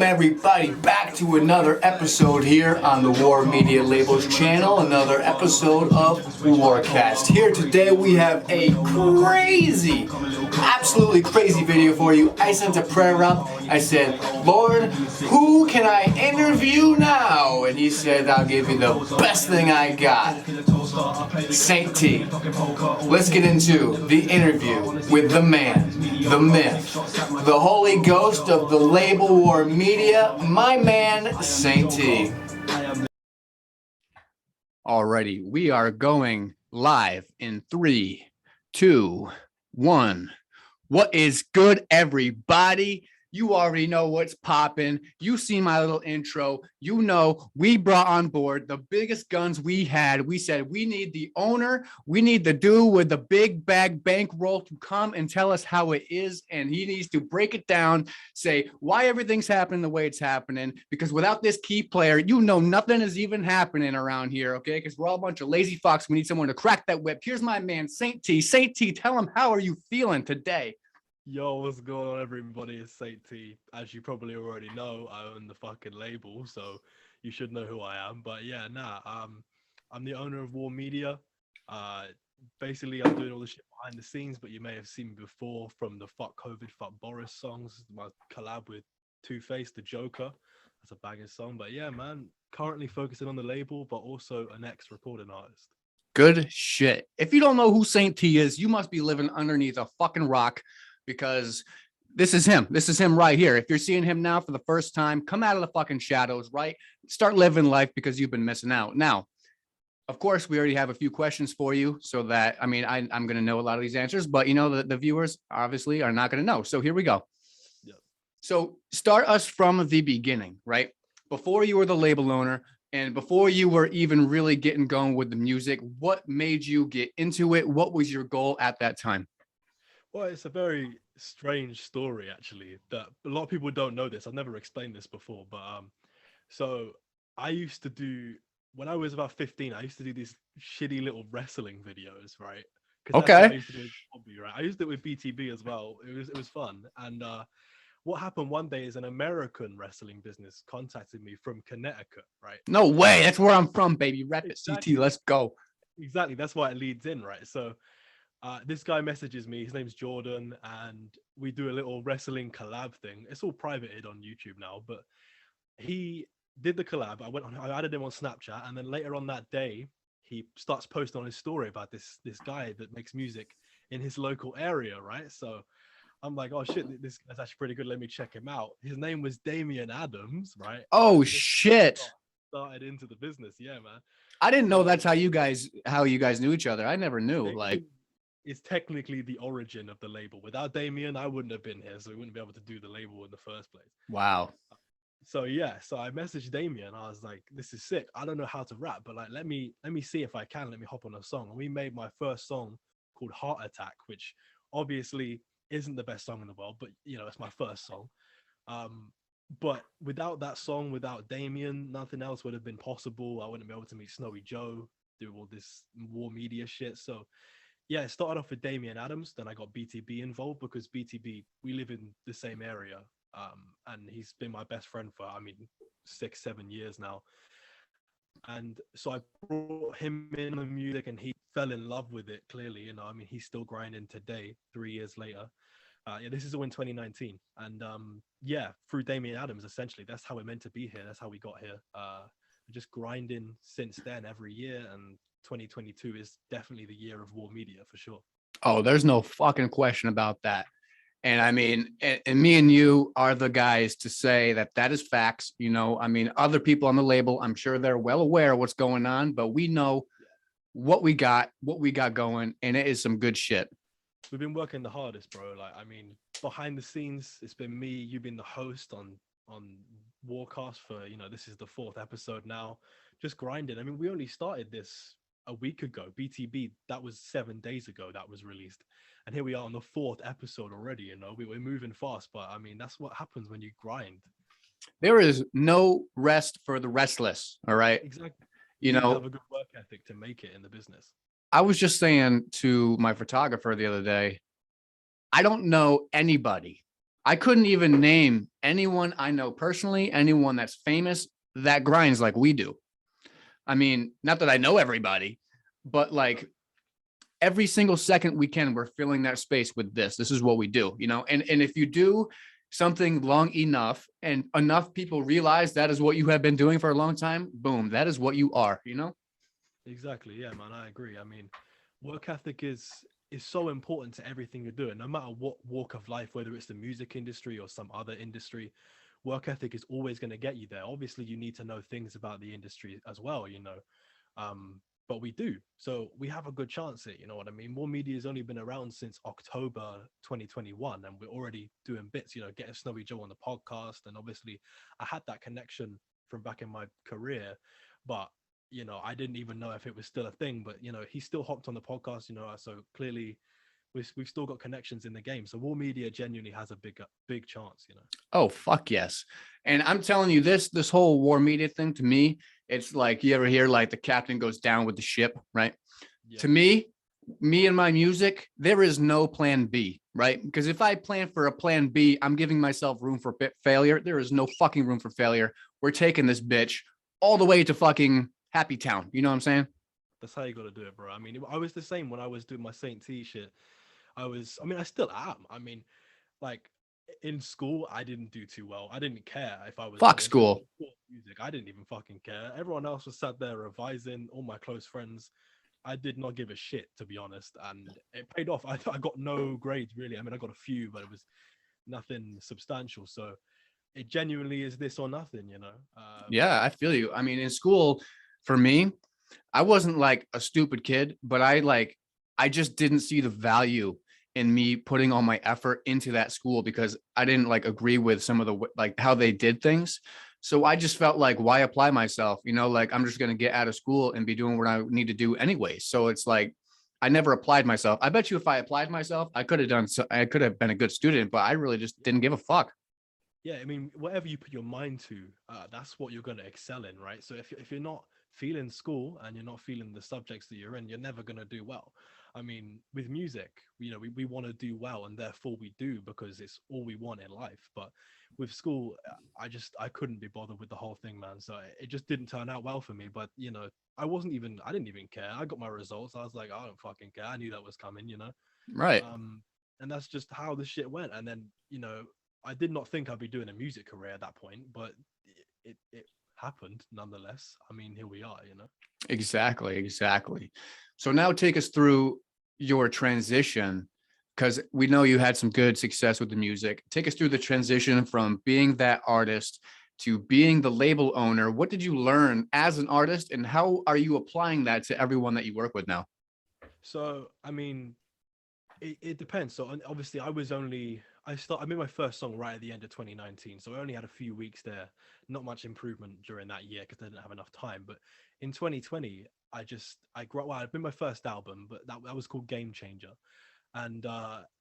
Welcome everybody back to another episode here on the War Media Labels channel, another episode of WarCast. Here today we have a crazy, absolutely crazy video for you. I sent a prayer up. I said, Lord, who can I interview now? And he said, I'll give you the best thing I got. Saint T. Let's get into the interview with the man, the myth, the Holy Ghost of the label War Media, my man, Saint T. Alrighty, we are going live in 3, 2, 1. What is good, everybody? You already know what's popping. You seen my little intro. You know we brought on board the biggest guns we had. We said we need the owner. We need the dude with the big bag bankroll to come and tell us how it is. And he needs to break it down, say why everything's happening the way it's happening. Because without this key player, you know nothing is even happening around here, okay? Because we're all a bunch of lazy fucks. We need someone to crack that whip. Here's my man, Saint T. Saint T, tell him, how are you feeling today? Yo, what's going on, everybody? It's Saint T. As you probably already know, I own the fucking label, so you should know who I am. But yeah, I'm the owner of War Media. Basically, I'm doing all the shit behind the scenes, but you may have seen me before from the Fuck COVID, Fuck Boris songs, my collab with TooFaced, the Joker. That's a banging song. But yeah, man, currently focusing on the label, but also an ex-recording artist. Good shit. If you don't know who Saint T is, you must be living underneath a fucking rock. Because this is him. This is him right here. If you're seeing him now for the first time, come out of the fucking shadows, right? Start living life because you've been missing out. Now, of course, we already have a few questions for you so that, I mean, I'm going to know a lot of these answers, but you know, the viewers obviously are not going to know. So here we go. Yep. So start us from the beginning, right? Before you were the label owner and before you were even really getting going with the music, what made you get into it? What was your goal at that time? Well, it's a very strange story, actually, that a lot of people don't know this. I've never explained this before, but so I used to do, when I was about 15, I used to do these shitty little wrestling videos, right? Because that's what I used to do as a hobby, right? I used it with BTB as well. It was fun. And what happened one day is an American wrestling business contacted me from Connecticut, right? No way. That's where I'm from, baby. Rep it, CT. Let's go. Exactly. That's why it leads in, right? So this guy messages me. His name's Jordan, and we do a little wrestling collab thing. It's all privated on YouTube now, but he did the collab. I added him on Snapchat, and then later on that day, he starts posting on his story about this guy that makes music in his local area, right? So I'm like, oh shit, this guy's actually pretty good. Let me check him out. His name was Damian Adams, right? Oh shit! Started into the business, yeah, man. I didn't know that's how you guys knew each other. I never knew. Like, it's technically the origin of the label. Without Damien, I wouldn't have been here, so we wouldn't be able to do the label in the first place. Wow. So yeah, so I messaged Damien. I was like, "This is sick. I don't know how to rap, but like, let me see if I can. Let me hop on a song." And we made my first song called "Heart Attack," which obviously isn't the best song in the world, but you know, it's my first song. But without that song, without Damien, nothing else would have been possible. I wouldn't be able to meet Snowy Joe, do all this War Media shit. So yeah, it started off with Damian Adams. Then I got BTB involved because BTB, we live in the same area. And he's been my best friend for, 6-7 years now. And so I brought him in the music and he fell in love with it, clearly. You know, I mean, he's still grinding today, 3 years later. Yeah, this is all in 2019. And yeah, through Damian Adams, essentially, that's how we're meant to be here. That's how we got here. Just grinding since then every year, and 2022 is definitely the year of War Media for sure. Oh, there's no fucking question about that. And I mean, and me and you are the guys to say that is facts. You know, I mean, other people on the label, I'm sure they're well aware of what's going on, but we know what we got going, and it is some good shit. We've been working the hardest, bro. Like, I mean, behind the scenes, it's been me, you've been the host on WarCast for, you know, this is the 4th episode now, just grinding. I mean, we only started this a week ago. BTB, that was 7 days ago that was released, and here we are on the 4th episode already. You know, we're moving fast, but I mean, that's what happens when you grind. There is no rest for the restless. All right, exactly. You know, have a good work ethic to make it in the business. I was just saying to my photographer the other day, I don't know anybody I couldn't even name anyone I know personally, anyone that's famous that grinds like we do. I mean, not that I know everybody, but like every single second we can, we're filling that space with this. This is what we do, you know? And if you do something long enough and enough people realize that is what you have been doing for a long time, boom, that is what you are, you know? Exactly. Yeah, man, I agree. I mean, work ethic is so important to everything you're doing, no matter what walk of life, whether it's the music industry or some other industry. Work ethic is always going to get you there. Obviously, you need to know things about the industry as well, you know. But we do, so we have a good chance here. You know what I mean? More Media has only been around since October 2021, and we're already doing bits. You know, getting Snowy Joe on the podcast, and obviously, I had that connection from back in my career, but you know, I didn't even know if it was still a thing, but you know, he still hopped on the podcast, you know, so clearly we've still got connections in the game. So War Media genuinely has a big chance, you know. Oh, fuck yes. And I'm telling you, this whole war media thing to me, it's like you ever hear like the captain goes down with the ship, right? Yeah. To me and my music, there is no plan B, right? Because if I plan for a plan B, I'm giving myself room for failure. There is no fucking room for failure. We're taking this bitch all the way to fucking Happy Town. You know what I'm saying? That's how you got to do it, bro. I mean, I was the same when I was doing my Saint T shit. I mean, I still am. I mean, like in school, I didn't do too well. I didn't care, if I was Fuck honest. When I school. was taught music, I didn't even fucking care. Everyone else was sat there revising, all my close friends. I did not give a shit, to be honest, and it paid off. I got no grades really. I mean, I got a few, but it was nothing substantial. So it genuinely is this or nothing, you know. Yeah, I feel you. I mean, in school, for me, I wasn't like a stupid kid, but I just didn't see the value in me putting all my effort into that school because I didn't like agree with some of the like how they did things. So I just felt like why apply myself, you know, like I'm just going to get out of school and be doing what I need to do anyway. So it's like I never applied myself. I bet you if I applied myself, I could have done so I could have been a good student, but I really just didn't give a fuck. Yeah, I mean, whatever you put your mind to, that's what you're going to excel in, right? So if you're not feeling school and you're not feeling the subjects that you're in, you're never going to do well. I mean, with music, you know, we want to do well, and therefore we do because it's all we want in life. But with school, I couldn't be bothered with the whole thing, man. So it just didn't turn out well for me. But you know, I didn't even care. I got my results. I was like, I don't fucking care. I knew that was coming, you know. Right. Um, and that's just how the shit went. And then, you know, I did not think I'd be doing a music career at that point, but it happened nonetheless. I mean, here we are, you know. Exactly, exactly. So now take us through your transition because we know you had some good success with the music. Take us through the transition from being that artist to being the label owner. What did you learn as an artist and how are you applying that to everyone that you work with now? So, I mean, it depends. So obviously I made my first song right at the end of 2019. So I only had a few weeks there, not much improvement during that year because I didn't have enough time. But in 2020, I made my first album, but that was called Game Changer. And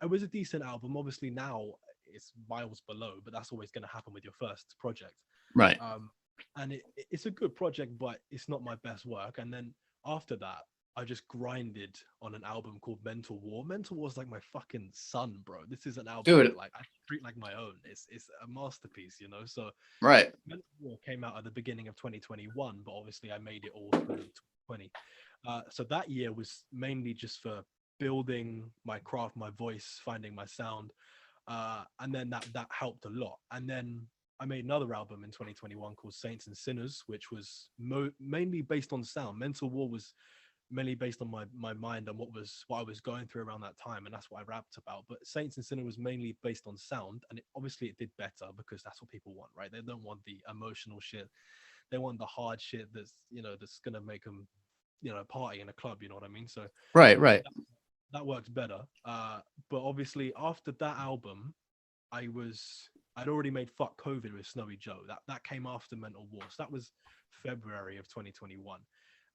it was a decent album. Obviously now it's miles below, but that's always going to happen with your first project. Right. um, and it's a good project, but it's not my best work. And then after that, I just grinded on an album called Mental War. Mental War is like my fucking son, bro. This is an album that Dude, like I treat like my own. It's a masterpiece, you know. So right. Mental War came out at the beginning of 2021, but obviously I made it all through 2020. So that year was mainly just for building my craft, my voice, finding my sound, and then that helped a lot. And then I made another album in 2021 called Saints and Sinners, which was mainly based on sound. Mental War was mainly based on my mind and what I was going through around that time, and that's what I rapped about. But Saints and Sinners was mainly based on sound, and obviously it did better because that's what people want, right? They don't want the emotional shit; they want the hard shit that's gonna make them, party in a club. You know what I mean? So Right, right. that worked better. But obviously after that album, I'd already made Fuck COVID with Snowy Joe. That came after Mental War. So that was February of 2021.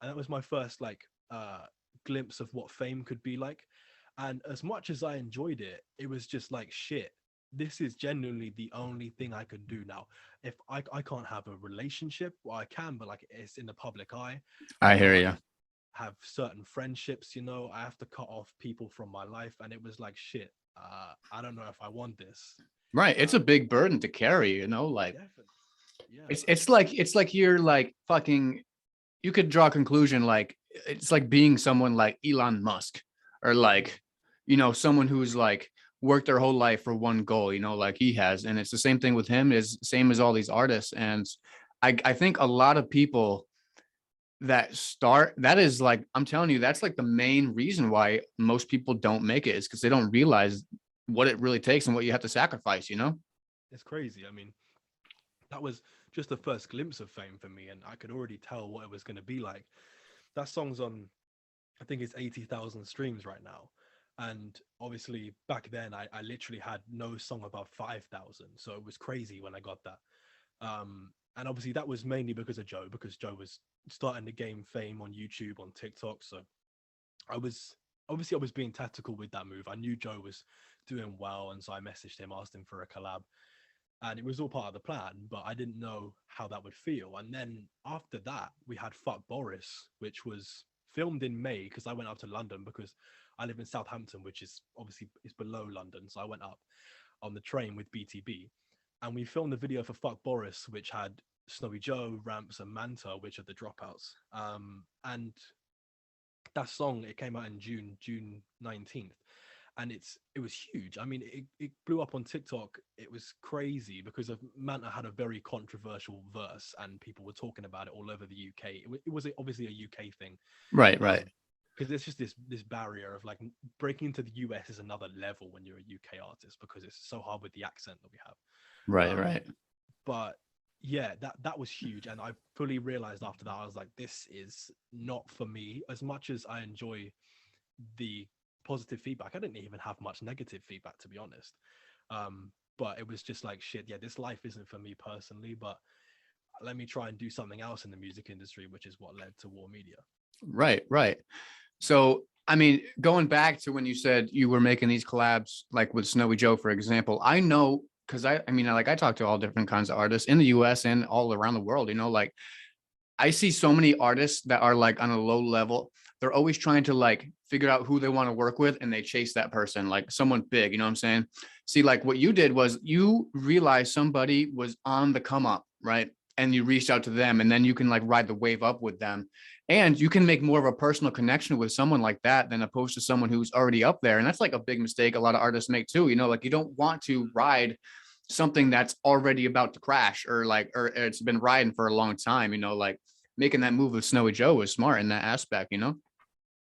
And that was my first glimpse of what fame could be like. And as much as I enjoyed it, it was just like shit. This is genuinely the only thing I could do now. If I can't have a relationship, well, I can, but like it's in the public eye. I I hear can't you. have certain friendships, I have to cut off people from my life. And it was like shit. I don't know if I want this. Right. It's a big burden to carry, you know, like Definitely. Yeah, it's like you're like fucking you could draw a conclusion like it's like being someone like Elon Musk or like, you know, someone who's like worked their whole life for one goal, you know, like he has. And it's the same thing with him, is same as all these artists. And I think a lot of people that is like, I'm telling you, that's like the main reason why most people don't make it, is because they don't realize what it really takes and what you have to sacrifice, you know? it's crazy. I mean, that was just the first glimpse of fame for me, and I could already tell what it was going to be like. That song's on, I think it's 80,000 streams right now. And obviously back then I literally had no song above 5,000. So it was crazy when I got that. And obviously that was mainly because of Joe, because Joe was starting to gain fame on YouTube, on TikTok. So I was obviously I was being tactical with that move. I knew Joe was doing well, and so I messaged him, asked him for a collab, and it was all part of the plan. But I didn't know how that would feel. And then after that, we had Fuck Boris, which was filmed in May because I went up to London because I live in Southampton, which is obviously is below London. So I went up on the train with BTB, and we filmed the video for Fuck Boris, which had Snowy Joe, Ramps, and Manta, which are the Dropouts. And that song, it came out in June 19th, and it was huge. I mean, it blew up on TikTok. It was crazy because of Manta had a very controversial verse, and people were talking about it all over the UK. It was obviously a UK thing, Right, right, because there's just this barrier of like breaking into the US is another level when you're a UK artist, because it's so hard with the accent that we have. right, right. But yeah, that was huge, and I fully realized after that, I was like, this is not for me. As much as I enjoy the positive feedback, I didn't even have much negative feedback, to be honest. But it was just like, shit, yeah, this life isn't for me personally, but let me try and do something else in the music industry, which is what led to War Media. Right, right. So, I mean, going back to when you said you were making these collabs, like with Snowy Joe, for example, I know because I mean, like I talk to all different kinds of artists in the US and all around the world, you know, like I see so many artists that are like on a low level. They're always trying to like figure out who they want to work with and they chase that person, like someone big, you know what I'm saying? See, like what you did was you realized somebody was on the come up, right? And you reached out to them and then you can like ride the wave up with them. And you can make more of a personal connection with someone like that than opposed to someone who's already up there. And that's like a big mistake a lot of artists make too, you know, like you don't want to ride something that's already about to crash or it's been riding for a long time, you know, like making that move with Snowy Joe was smart in that aspect, you know?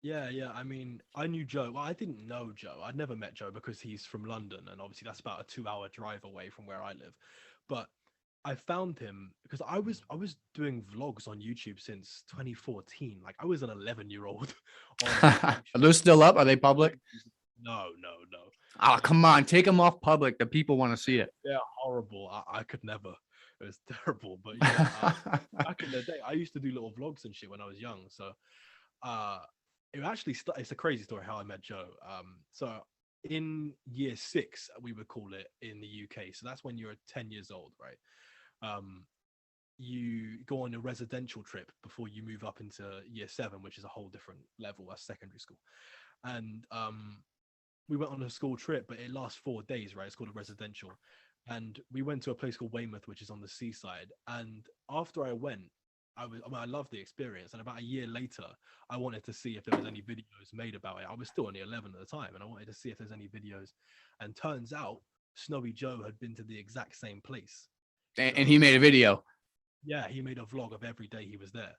Yeah, yeah. I mean, I knew Joe. Well, I didn't know Joe. I'd never met Joe because he's from London, and obviously that's about a 2-hour drive away from where I live. But I found him because I was doing vlogs on YouTube since 2014. Like I was an 11-year-old on Are YouTube. those still up? Are they public? No, no, no. Oh, Like come on, take them off public. The people want to see it. they're horrible. I could never. It was terrible. But yeah, back in the day, I used to do little vlogs and shit when I was young. So uh it actually it's a crazy story how I met Joe. So in year 6 we would call it in the UK, so that's when you're 10 years old, right? um you go on a residential trip before you move up into year 7, which is a whole different level as secondary school. And we went on a school trip, but it lasts 4 days, right? It's called a residential. And we went to a place called Weymouth, which is on the seaside. And after I went, I loved the experience. And about a year later, I wanted to see if there was any videos made about it. I was still only 11 at the time, and I wanted to see if there's any videos. And turns out Snowy Joe had been to the exact same place. And he So made a video. yeah, he made a vlog of every day he was there.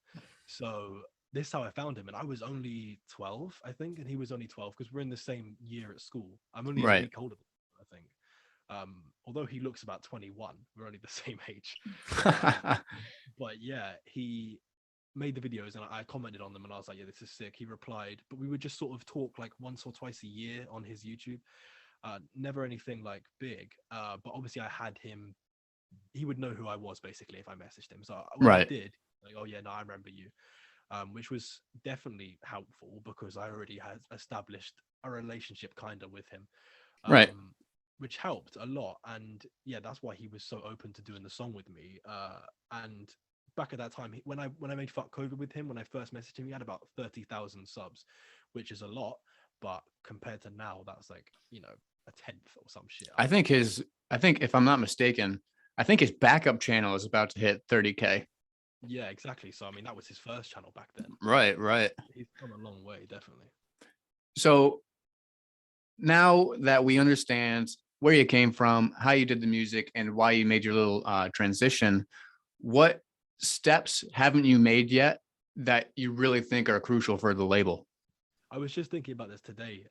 So this is how I found him, and I was only 12, I think, and he was only 12 because we're in the same year at school. I'm only a Right. week older than him, I think. Although he looks about 21, we're only the same age. But yeah, he made the videos, and I commented on them, and I was like, "Yeah, this is sick." He replied, but we would just sort of talk like once or twice a year on his YouTube. Never anything like big. But obviously, I had him. He would know who I was basically if I messaged him. So when I Right. did, like, oh yeah, no, I remember you. Which was definitely helpful because I already had established a relationship kind of with him, Right. which helped a lot. And yeah, that's why he was so open to doing the song with me. And back at that time, when I made Fuck COVID with him, when I first messaged him, he had about 30,000 subs, which is a lot. But compared to now, that's like, a tenth or some shit. I think his I think if I'm not mistaken, I think his backup channel is about to hit 30K. Yeah, exactly. So I mean, that was his first channel back then. Right, right. He's come a long way, definitely. So now that we understand where you came from, how you did the music, and why you made your little transition, what steps haven't you made yet that you really think are crucial for the label? I was just thinking about this today.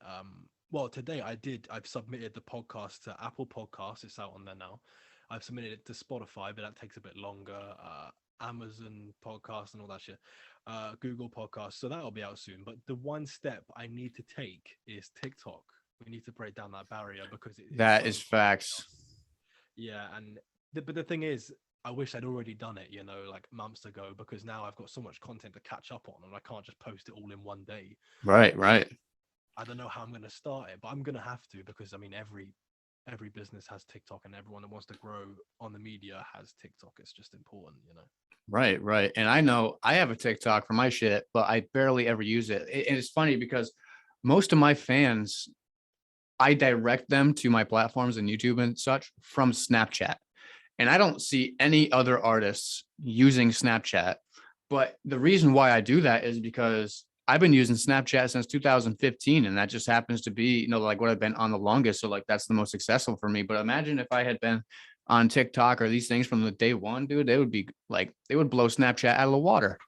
Well, today I've submitted the podcast to Apple Podcasts. It's out on there now. I've submitted it to Spotify, but that takes a bit longer. Amazon Podcast and all that shit. Google Podcasts. So that'll be out soon. But the one step I need to take is TikTok. We need to break down that barrier because it's That so is hard facts. now. Yeah, and but the thing is, I wish I'd already done it, like months ago, because now I've got so much content to catch up on, and I can't just post it all in one day. Right, So right. I don't know how I'm going to start it, but I'm going to have to, because I mean, every business has TikTok, and everyone that wants to grow on the media has TikTok. It's just important. Right, right. And I know I have a TikTok for my shit, but I barely ever use it. And it's funny because most of my fans, I direct them to my platforms and YouTube and such from Snapchat. And I don't see any other artists using Snapchat. But the reason why I do that is because I've been using Snapchat since 2015, and that just happens to be, like what I've been on the longest. So like that's the most successful for me. But imagine if I had been on TikTok or these things from the day one, dude, they would be like they would blow Snapchat out of the water.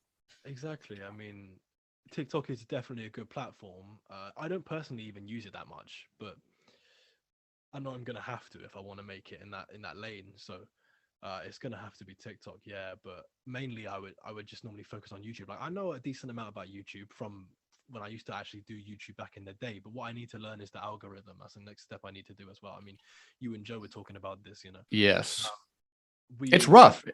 Exactly. I mean, TikTok is definitely a good platform. I don't personally even use it that much, but I know I'm gonna have to if I want to make it in that lane. So it's gonna have to be TikTok, yeah. But mainly, I would just normally focus on YouTube. Like I know a decent amount about YouTube from when I used to actually do YouTube back in the day. But what I need to learn is the algorithm. That's the next step I need to do as well. I mean, you and Joe were talking about this. Yes. Um, we It's I rough.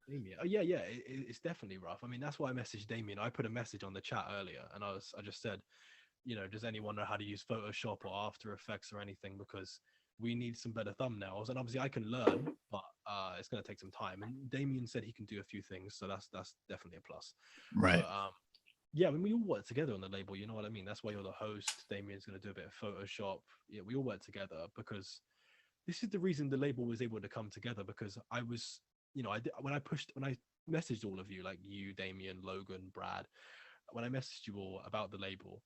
Damien. Oh yeah, yeah. It's definitely rough. I mean, that's why I messaged Damien. I put a message on the chat earlier, and I just said, does anyone know how to use Photoshop or After Effects or anything? Because we need some better thumbnails. And obviously, I can learn, but it's going to take some time. And Damien said he can do a few things, so that's definitely a plus. Right. But yeah, I mean, we all work together on the label. You know what I mean? That's why you're the host. Damien's going to do a bit of Photoshop. Yeah, we all work together because this is the reason the label was able to come together. Because I was, when I messaged all of you, like you, Damien, Logan, Brad, when I messaged you all about the label,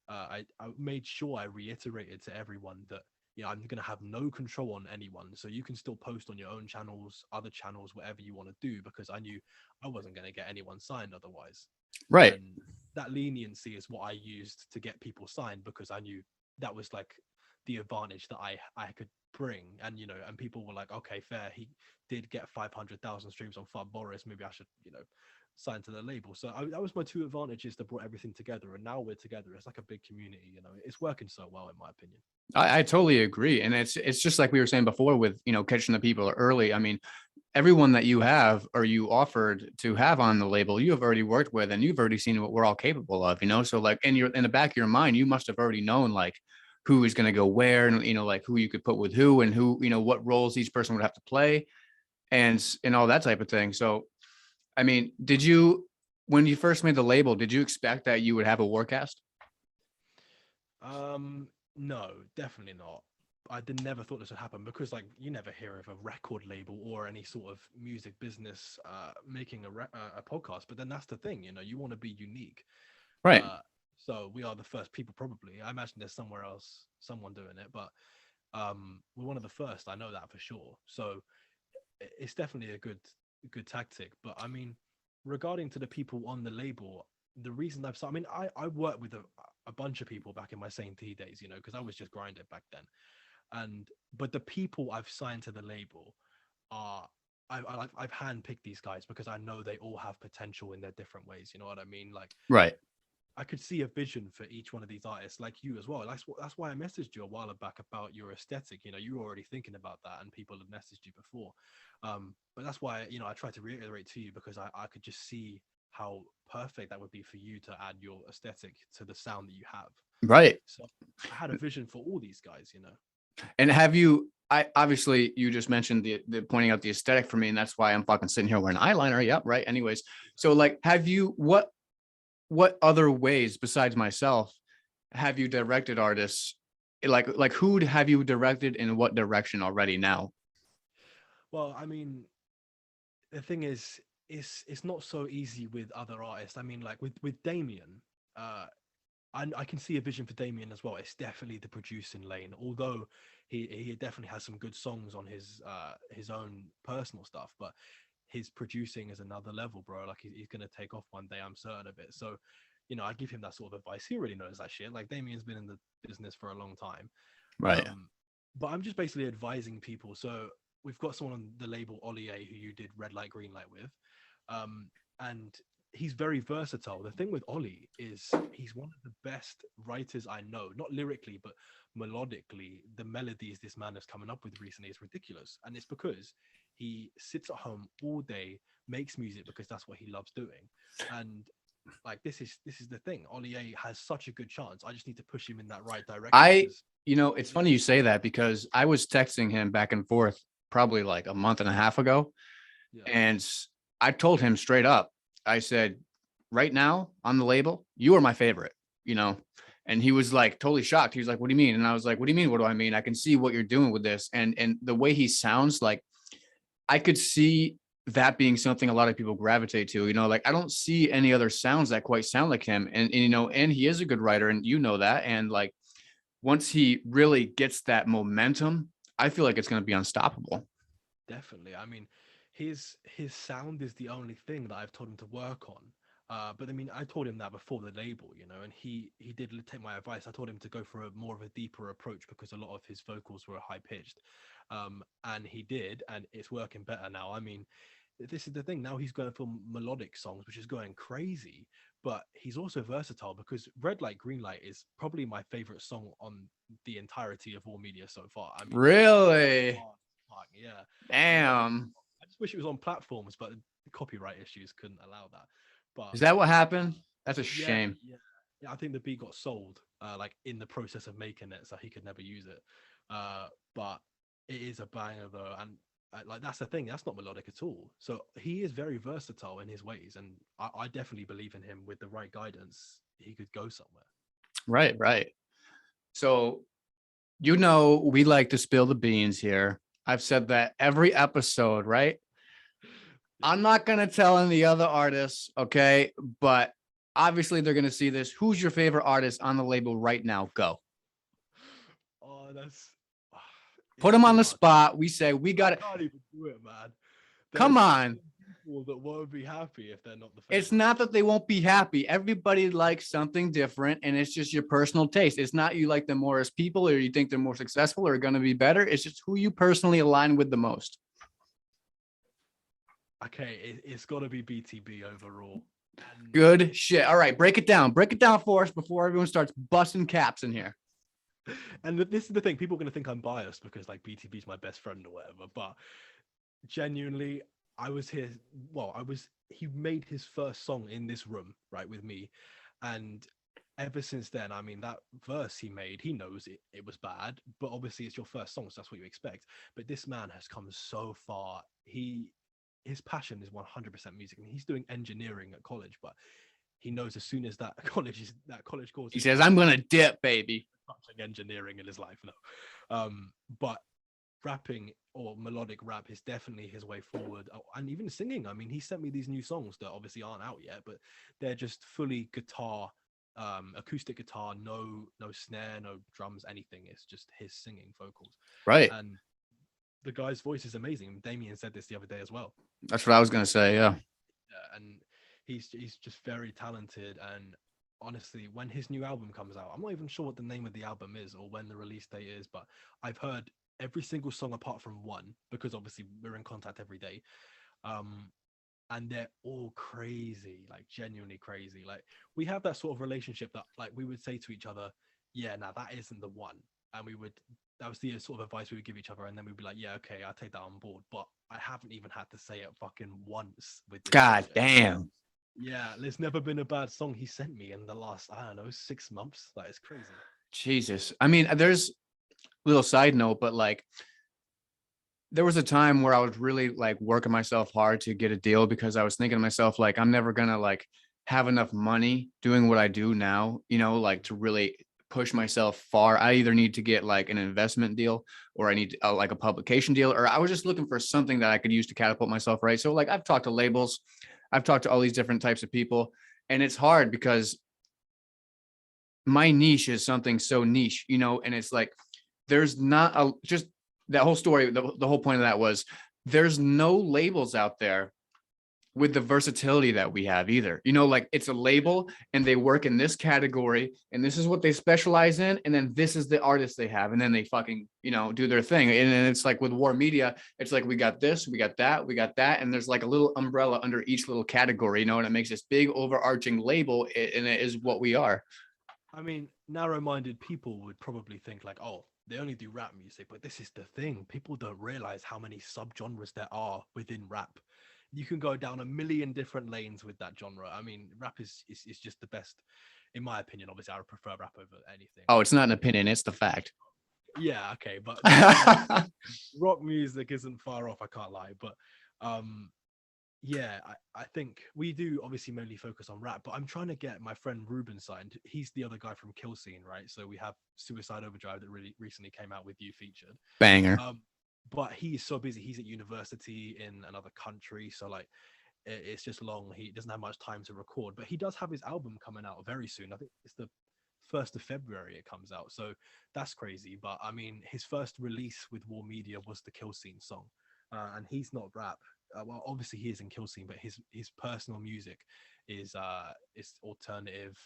I made sure I reiterated to everyone that I'm going to have no control on anyone, so you can still post on your own channels, other channels, whatever you want to do, because I knew I wasn't going to get anyone signed otherwise. Right. And that leniency is what I used to get people signed, because I knew that was like the advantage that I could bring. And and people were like, okay, fair, he did get 500,000 streams on Fun Boris, maybe I should signed to the label. So that was my two advantages that brought everything together. And now we're together. It's like a big community. It's working so well, in my opinion. I totally agree. And it's just like we were saying before with, catching the people early. I mean, everyone that you have or you offered to have on the label, you have already worked with and you've already seen what we're all capable of, So like in the back of your mind, you must have already known like who is going to go where and, like who you could put with who and who, what roles each person would have to play and all that type of thing. So, I mean, when you first made the label, did you expect that you would have a WarCast? No, definitely not. I did never thought this would happen, because like you never hear of a record label or any sort of music business making a podcast. But then that's the thing, you want to be unique. Right. So we are the first people, probably. I imagine there's somewhere else someone doing it, but we're one of the first. I know that for sure. So it's definitely a good tactic. But I mean, regarding to the people on the label, the reason I worked with a bunch of people back in my Saint T days, because I was just grinding back then. But the people I've signed to the label are I've handpicked these guys because I know they all have potential in their different ways. You know what I mean? Like Right. I could see a vision for each one of these artists, like you as well. That's why I messaged you a while back about your aesthetic. You were already thinking about that, and people had messaged you before. But that's why I tried to reiterate to you, because I could just see how perfect that would be for you to add your aesthetic to the sound that you have. Right. So I had a vision for all these guys. And obviously you just mentioned the pointing out the aesthetic for me, and that's why I'm fucking sitting here wearing eyeliner. Yep. Right. Anyways. So like, what other ways besides myself have you directed artists? Like who have you directed in what direction already now? Well, I mean, the thing is, it's not so easy with other artists. I mean, like with Damien, I can see a vision for Damien as well. It's definitely the producing lane, although he definitely has some good songs on his own personal stuff, but his producing is another level, bro. Like he's gonna take off one day, I'm certain of it. So, I give him that sort of advice. He already knows that shit. Like Damien's been in the business for a long time. Right. But I'm just basically advising people. So we've got someone on the label Ollie A who you did Red Light Green Light with, and he's very versatile. The thing with Ollie is he's one of the best writers I know, not lyrically but melodically. The melodies this man has coming up with recently is ridiculous, and it's because he sits at home all day, makes music because that's what he loves doing. And like this is the thing. Ollie A has such a good chance. I just need to push him in that right direction. It's funny you say that because I was texting him back and forth probably like a month and a half ago. Yeah. And I told him straight up, I said, right now on the label, you are my favorite, and he was like totally shocked. He was like, what do you mean? And I was like, what do you mean? What do I mean? I can see what you're doing with this. And the way he sounds, like I could see that being something a lot of people gravitate to, like I don't see any other sounds that quite sound like him. And he is a good writer, and that. And like, once he really gets that momentum, I feel like it's going to be unstoppable. Definitely. I mean, his sound is the only thing that I've told him to work on. But I mean, I told him that before the label, and he did take my advice. I told him to go for a more of a deeper approach because a lot of his vocals were high pitched, and he did, and it's working better now. I mean, this is the thing. Now he's going for melodic songs, which is going crazy. But he's also versatile because Red Light Green Light is probably my favorite song on the entirety of all media so far. I mean, really, yeah. damn. I just wish it was on platforms, but copyright issues couldn't allow that. But Is that what happened? That's a yeah, shame. yeah. I think the beat got sold, like in the process of making it, so he could never use it. But it is a banger though, and like that's the thing. That's not melodic at all. So he is very versatile in his ways, and I definitely believe in him. With the right guidance, he could go somewhere. Right. So, we like to spill the beans here. I've said that every episode, right? I'm not going to tell any other artists, okay? But obviously they're going to see this. Who's your favorite artist on the label right now? Go. Oh, that's... Put them on the spot. We say, we got it. I can't even do it, man. Come on. People that won't be happy if they're not the favorite. It's not that they won't be happy. Everybody likes something different, and it's just your personal taste. It's not you like them more as people, or you think they're more successful or going to be better. It's just who you personally align with the most. Okay, it's got to be BTB overall. Good shit. All right, break it down. Break it down for us before everyone starts busting caps in here. And this is the thing. People are going to think I'm biased because like BTB's my best friend or whatever. But genuinely, I was here. Well, he made his first song in this room, right, with me. And ever since then, I mean, that verse he made, he knows it was bad. But obviously, it's your first song, so that's what you expect. But this man has come so far. His passion is 100% music. I mean, he's doing engineering at college, but he knows as soon as that college course, he says, "I'm gonna dip, baby." Touching engineering in his life, no. But rapping or melodic rap is definitely his way forward. Oh, and even singing. I mean, he sent me these new songs that obviously aren't out yet, but they're just fully guitar, acoustic guitar, no snare, no drums, anything. It's just his singing vocals. Right. And the guy's voice is amazing. Damien said this the other day as well. That's what I was gonna say. Yeah. And he's just very talented. And honestly, when his new album comes out, I'm not even sure what the name of the album is or when the release date is, but I've heard every single song apart from one because obviously we're in contact every day. And they're all crazy, like genuinely crazy. Like we have that sort of relationship that like we would say to each other, yeah, now that isn't the one. And that was the sort of advice we would give each other, and then we'd be like, yeah, okay, I'll take that on board. But I haven't even had to say it fucking once with this God project. damn. Yeah, there's never been a bad song he sent me in the last, I don't know, 6 months. That is crazy. Jesus. I mean, there's a little side note, but like there was a time where I was really like working myself hard to get a deal because I was thinking to myself, like, I'm never gonna like have enough money doing what I do now, like to really push myself far. I either need to get like an investment deal, or I need like a publication deal, or I was just looking for something that I could use to catapult myself, right? So like I've talked to labels, I've talked to all these different types of people, and it's hard because my niche is something so niche, you know, and it's like there's not a just that whole story. The whole point of that was there's no labels out there with the versatility that we have either. You know, like it's a label and they work in this category and this is what they specialize in. And then this is the artist they have. And then they fucking, you know, do their thing. And then it's like with War Media, it's like we got this, we got that, we got that. And there's like a little umbrella under each little category, you know, and it makes this big overarching label. And it is what we are. I mean, narrow-minded people would probably think like, oh, they only do rap music, but this is the thing. People don't realize how many subgenres there are within rap. You can go down a million different lanes with that genre. I mean, rap is just the best, in my opinion. Obviously, I would prefer rap over anything. Oh, it's not an opinion, it's the fact. Yeah, okay, but rock music isn't far off, I can't lie. But yeah, I think we do obviously mainly focus on rap, but I'm trying to get my friend Ruben signed. He's the other guy from Kill Scene, right? So we have Suicide Overdrive that really recently came out with you featured. Banger. But he's so busy. He's at university in another country, so like it's just long. He doesn't have much time to record, but he does have his album coming out very soon. I think it's the 1st of February it comes out, so that's crazy. But I mean, his first release with War Media was the Kill Scene song, and he's not rap. Well, obviously he is in Kill Scene, but his personal music is alternative,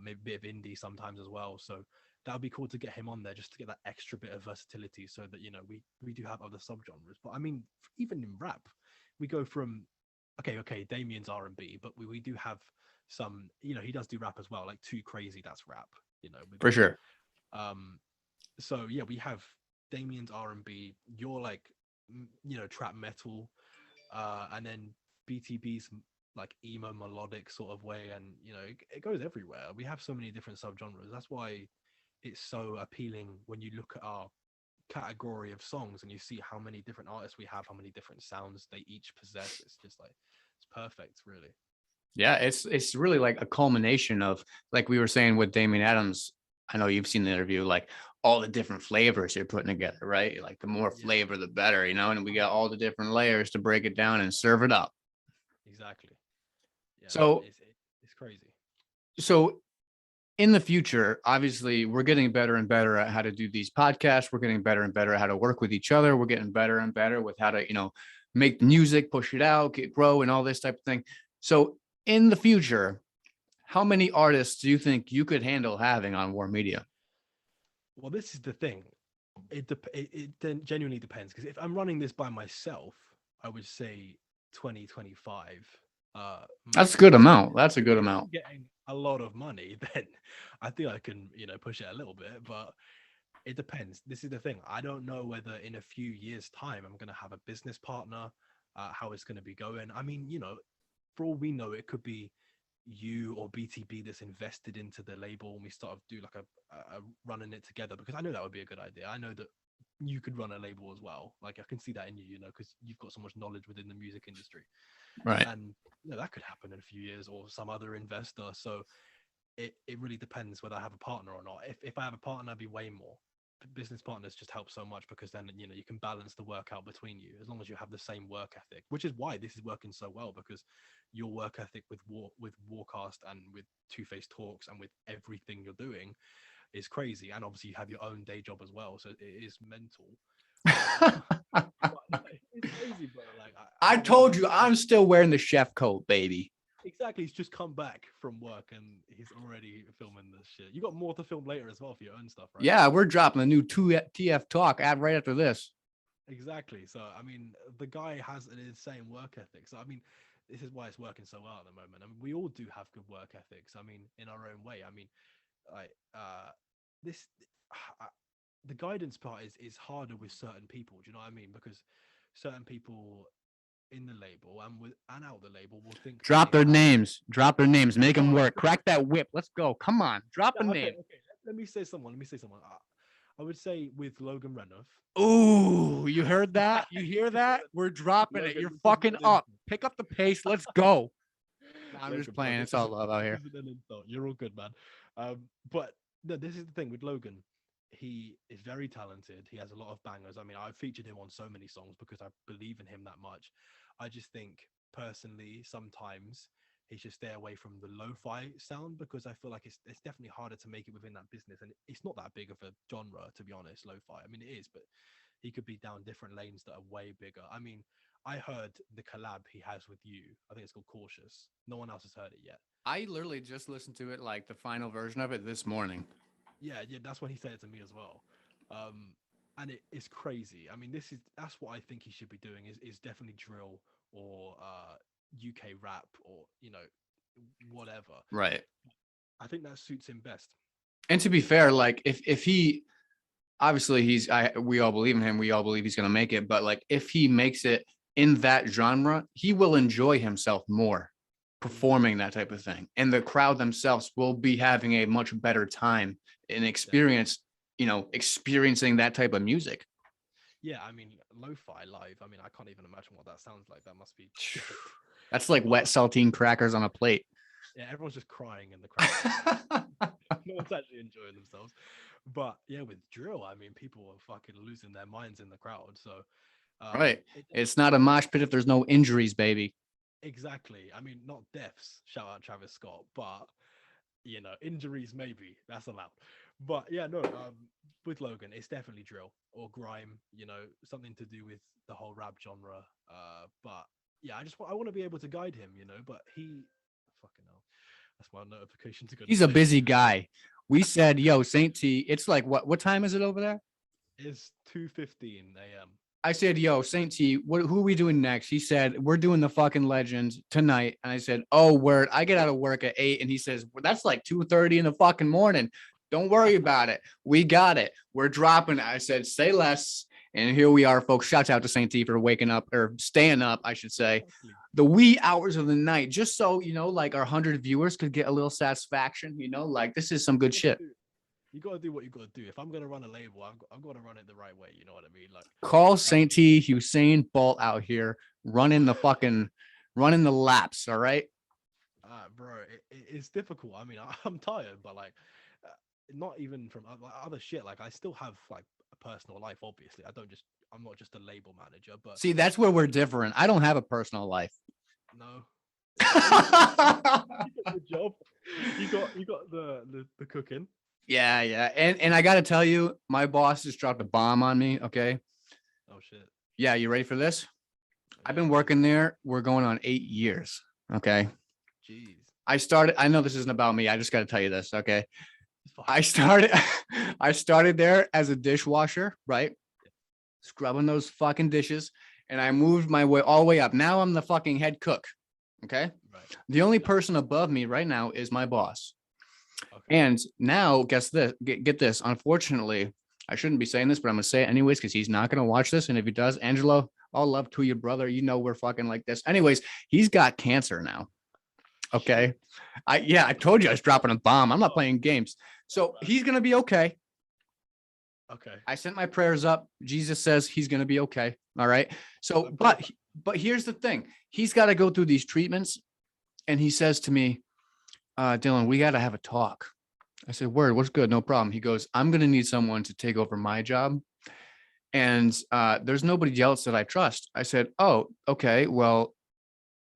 maybe a bit of indie sometimes as well. So that would be cool to get him on there just to get that extra bit of versatility, so that, you know, we do have other subgenres. But I mean, even in rap, we go from okay, Damien's R&B, but we do have some, you know, he does do rap as well, like Too Crazy, that's rap, you know, For sure. So yeah, we have Damien's R&B, you're like, you know, trap metal, and then BTB's like emo melodic sort of way, and you know, it goes everywhere. We have so many different subgenres. That's why it's so appealing when you look at our category of songs and you see how many different artists we have, how many different sounds they each possess. It's just like, it's perfect, really. Yeah, it's really like a culmination of, like we were saying with Damien Adams. I know you've seen the interview, like all the different flavors you're putting together, right? Like the more flavor, the better, you know, and we got all the different layers to break it down and serve it up. Exactly. Yeah, So, it's crazy. so in the future, obviously we're getting better and better at how to do these podcasts. We're getting better and better at how to work with each other. We're getting better and better with how to, you know, make music, push it out, grow, and all this type of thing. So in the future, how many artists do you think you could handle having on War Media? Well, this is the thing. It then genuinely depends, because if I'm running this by myself, I would say 2025. That's a good amount. That's a good amount. Getting a lot of money, then I think I can, you know, push it a little bit, but it depends. This is the thing. I don't know whether in a few years' time I'm going to have a business partner, how it's going to be going. I mean, you know, for all we know, it could be you or BTB that's invested into the label, and we start to do like a running it together, because I know that would be a good idea. I know that you could run a label as well. Like I can see that in you, you know, because you've got so much knowledge within the music industry. Right. And you know, that could happen in a few years, or some other investor. So it really depends whether I have a partner or not. If I have a partner, I'd be way more. Business partners just help so much, because then, you know, you can balance the work out between you, as long as you have the same work ethic, which is why this is working so well, because your work ethic with WarCast and with TooFaced Talks and with everything you're doing is crazy. And obviously you have your own day job as well, so it is mental. But, it's crazy, bro. Like I told you, I'm still wearing the chef coat, baby. Exactly, he's just come back from work and he's already filming this shit. You got more to film later as well for your own stuff, right? Yeah, we're dropping a new TF Talk ad right after this. Exactly. So I mean, the guy has an insane work ethic. So I mean, this is why it's working so well at the moment. I mean, we all do have good work ethics. I mean, in our own way. I mean, like this, the guidance part is harder with certain people. Do you know what I mean? Because certain people in the label and out the label will think drop their names, make them work, crack that whip, let's go, come on, drop a name. Okay, let me say someone. I would say with Logan Renouf. Oh, you heard that? You hear that? We're dropping it. You're fucking up. Pick up the pace. Let's go. I'm just playing. It's all love out here. You're all good, man. But this is the thing with Logan. He is very talented. He has a lot of bangers. I mean, I've featured him on so many songs because I believe in him that much. I just think personally, sometimes he should stay away from the lo-fi sound because I feel like it's definitely harder to make it within that business, and it's not that big of a genre, to be honest. Lo-fi, I mean, it is, but he could be down different lanes that are way bigger. I mean, I heard the collab he has with you. I think it's called Cautious. No one else has heard it yet. I literally just listened to it, like the final version of it this morning. Yeah, yeah, that's what he said it to me as well. And it's crazy. I mean, that's what I think he should be doing is definitely drill or UK rap or whatever. Right. I think that suits him best. And to be fair, like if he obviously we all believe in him, we all believe he's gonna make it, but like if he makes it in that genre, he will enjoy himself more performing that type of thing. And the crowd themselves will be having a much better time and experiencing that type of music. Yeah, I mean, lo-fi live. I mean, I can't even imagine what that sounds like. That must be. That's like wet saltine crackers on a plate. Yeah, everyone's just crying in the crowd. No one's actually enjoying themselves. But yeah, with drill, I mean, people are fucking losing their minds in the crowd. So, right, it's not a mosh pit if there's no injuries, baby. Exactly. I mean, not deaths. Shout out Travis Scott, but injuries maybe that's allowed. But yeah, no. With Logan, it's definitely drill or grime. Something to do with the whole rap genre. But yeah, I want to be able to guide him. But he, fucking hell, that's my notification to go. He's a busy guy. We said, yo, Saint T. It's like what time is it over there? It's 2:15 a.m. I said, yo, Saint T, who are we doing next? He said, we're doing the fucking Legends tonight. And I said, oh, word. I get out of work at 8. And he says, well, that's like 2:30 in the fucking morning. Don't worry about it. We got it. We're dropping it. I said, say less. And here we are, folks. Shout out to Saint T for waking up or staying up, I should say, the wee hours of the night, just so, like our 100 viewers could get a little satisfaction, like this is some good shit. You got to do what you got to do. If I'm going to run a label, I'm going to run it the right way. You know what I mean? Like, call Saint T Usain Bolt out here running the laps. All right. Bro, it's difficult. I mean, I'm tired, but like, not even from other shit. Like, I still have like a personal life. Obviously, I'm not just a label manager. But see, that's where we're different. I don't have a personal life. No. You got the job. You got the cooking. Yeah. And I gotta tell you, my boss just dropped a bomb on me. Okay. Oh shit. Yeah, you ready for this? I've been working there. We're going on 8 years. Okay. Jeez. I know this isn't about me. I just gotta tell you this. Okay. I started there as a dishwasher, right? Scrubbing those fucking dishes. And I moved my way all the way up. Now I'm the fucking head cook. Okay. Right. The only person above me right now is my boss. Okay. And now guess this, get this. Unfortunately, I shouldn't be saying this, but I'm gonna say it anyways, because he's not gonna watch this. And if he does, Angelo, all love to you, brother. We're fucking like this. Anyways, he's got cancer now. Okay. I told you I was dropping a bomb. I'm not playing games. So he's gonna be okay. Okay. I sent my prayers up. Jesus says he's gonna be okay. All right. So, but here's the thing. He's got to go through these treatments. And he says to me, Dylan, we got to have a talk. I said, word, what's good? No problem. He goes, I'm going to need someone to take over my job. And there's nobody else that I trust. I said, oh, okay. Well,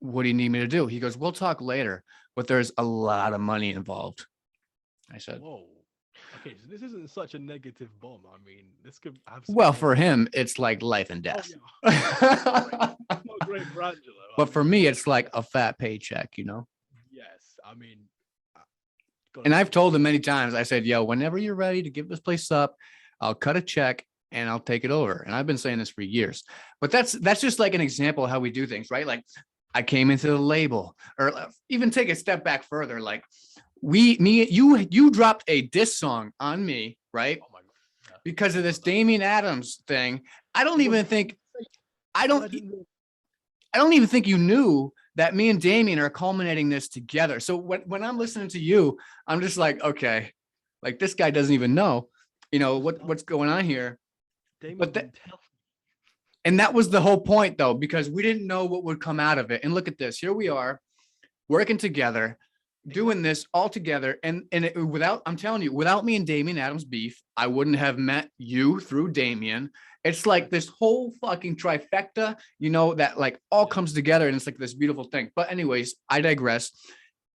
what do you need me to do? He goes, we'll talk later, but there's a lot of money involved. I said, whoa. Okay, so this isn't such a negative bomb. I mean, this could have. Well, for him, it's like life and death. Oh, yeah. It's not great for Angelo. But for me, it's like a fat paycheck, Yes, I mean. And I've told him many times. I said, "Yo, whenever you're ready to give this place up, I'll cut a check and I'll take it over." And I've been saying this for years. But that's just like an example of how we do things, right? Like, I came into the label, or even take a step back further, like. You dropped a diss song on me, right? Oh my God. Yeah. Because of this Damian Adams thing. I don't even think you knew that me and Damian are culminating this together. So when I'm listening to you, I'm just like, okay, like this guy doesn't even know, what's going on here. And that was the whole point though, because we didn't know what would come out of it. And look at this, here we are working together. doing this all together. And without, I'm telling you, without me and Damian Adams beef, I wouldn't have met you through Damian. It's like this whole fucking trifecta, you know, that like all comes together and it's like this beautiful thing. But anyways, I digress.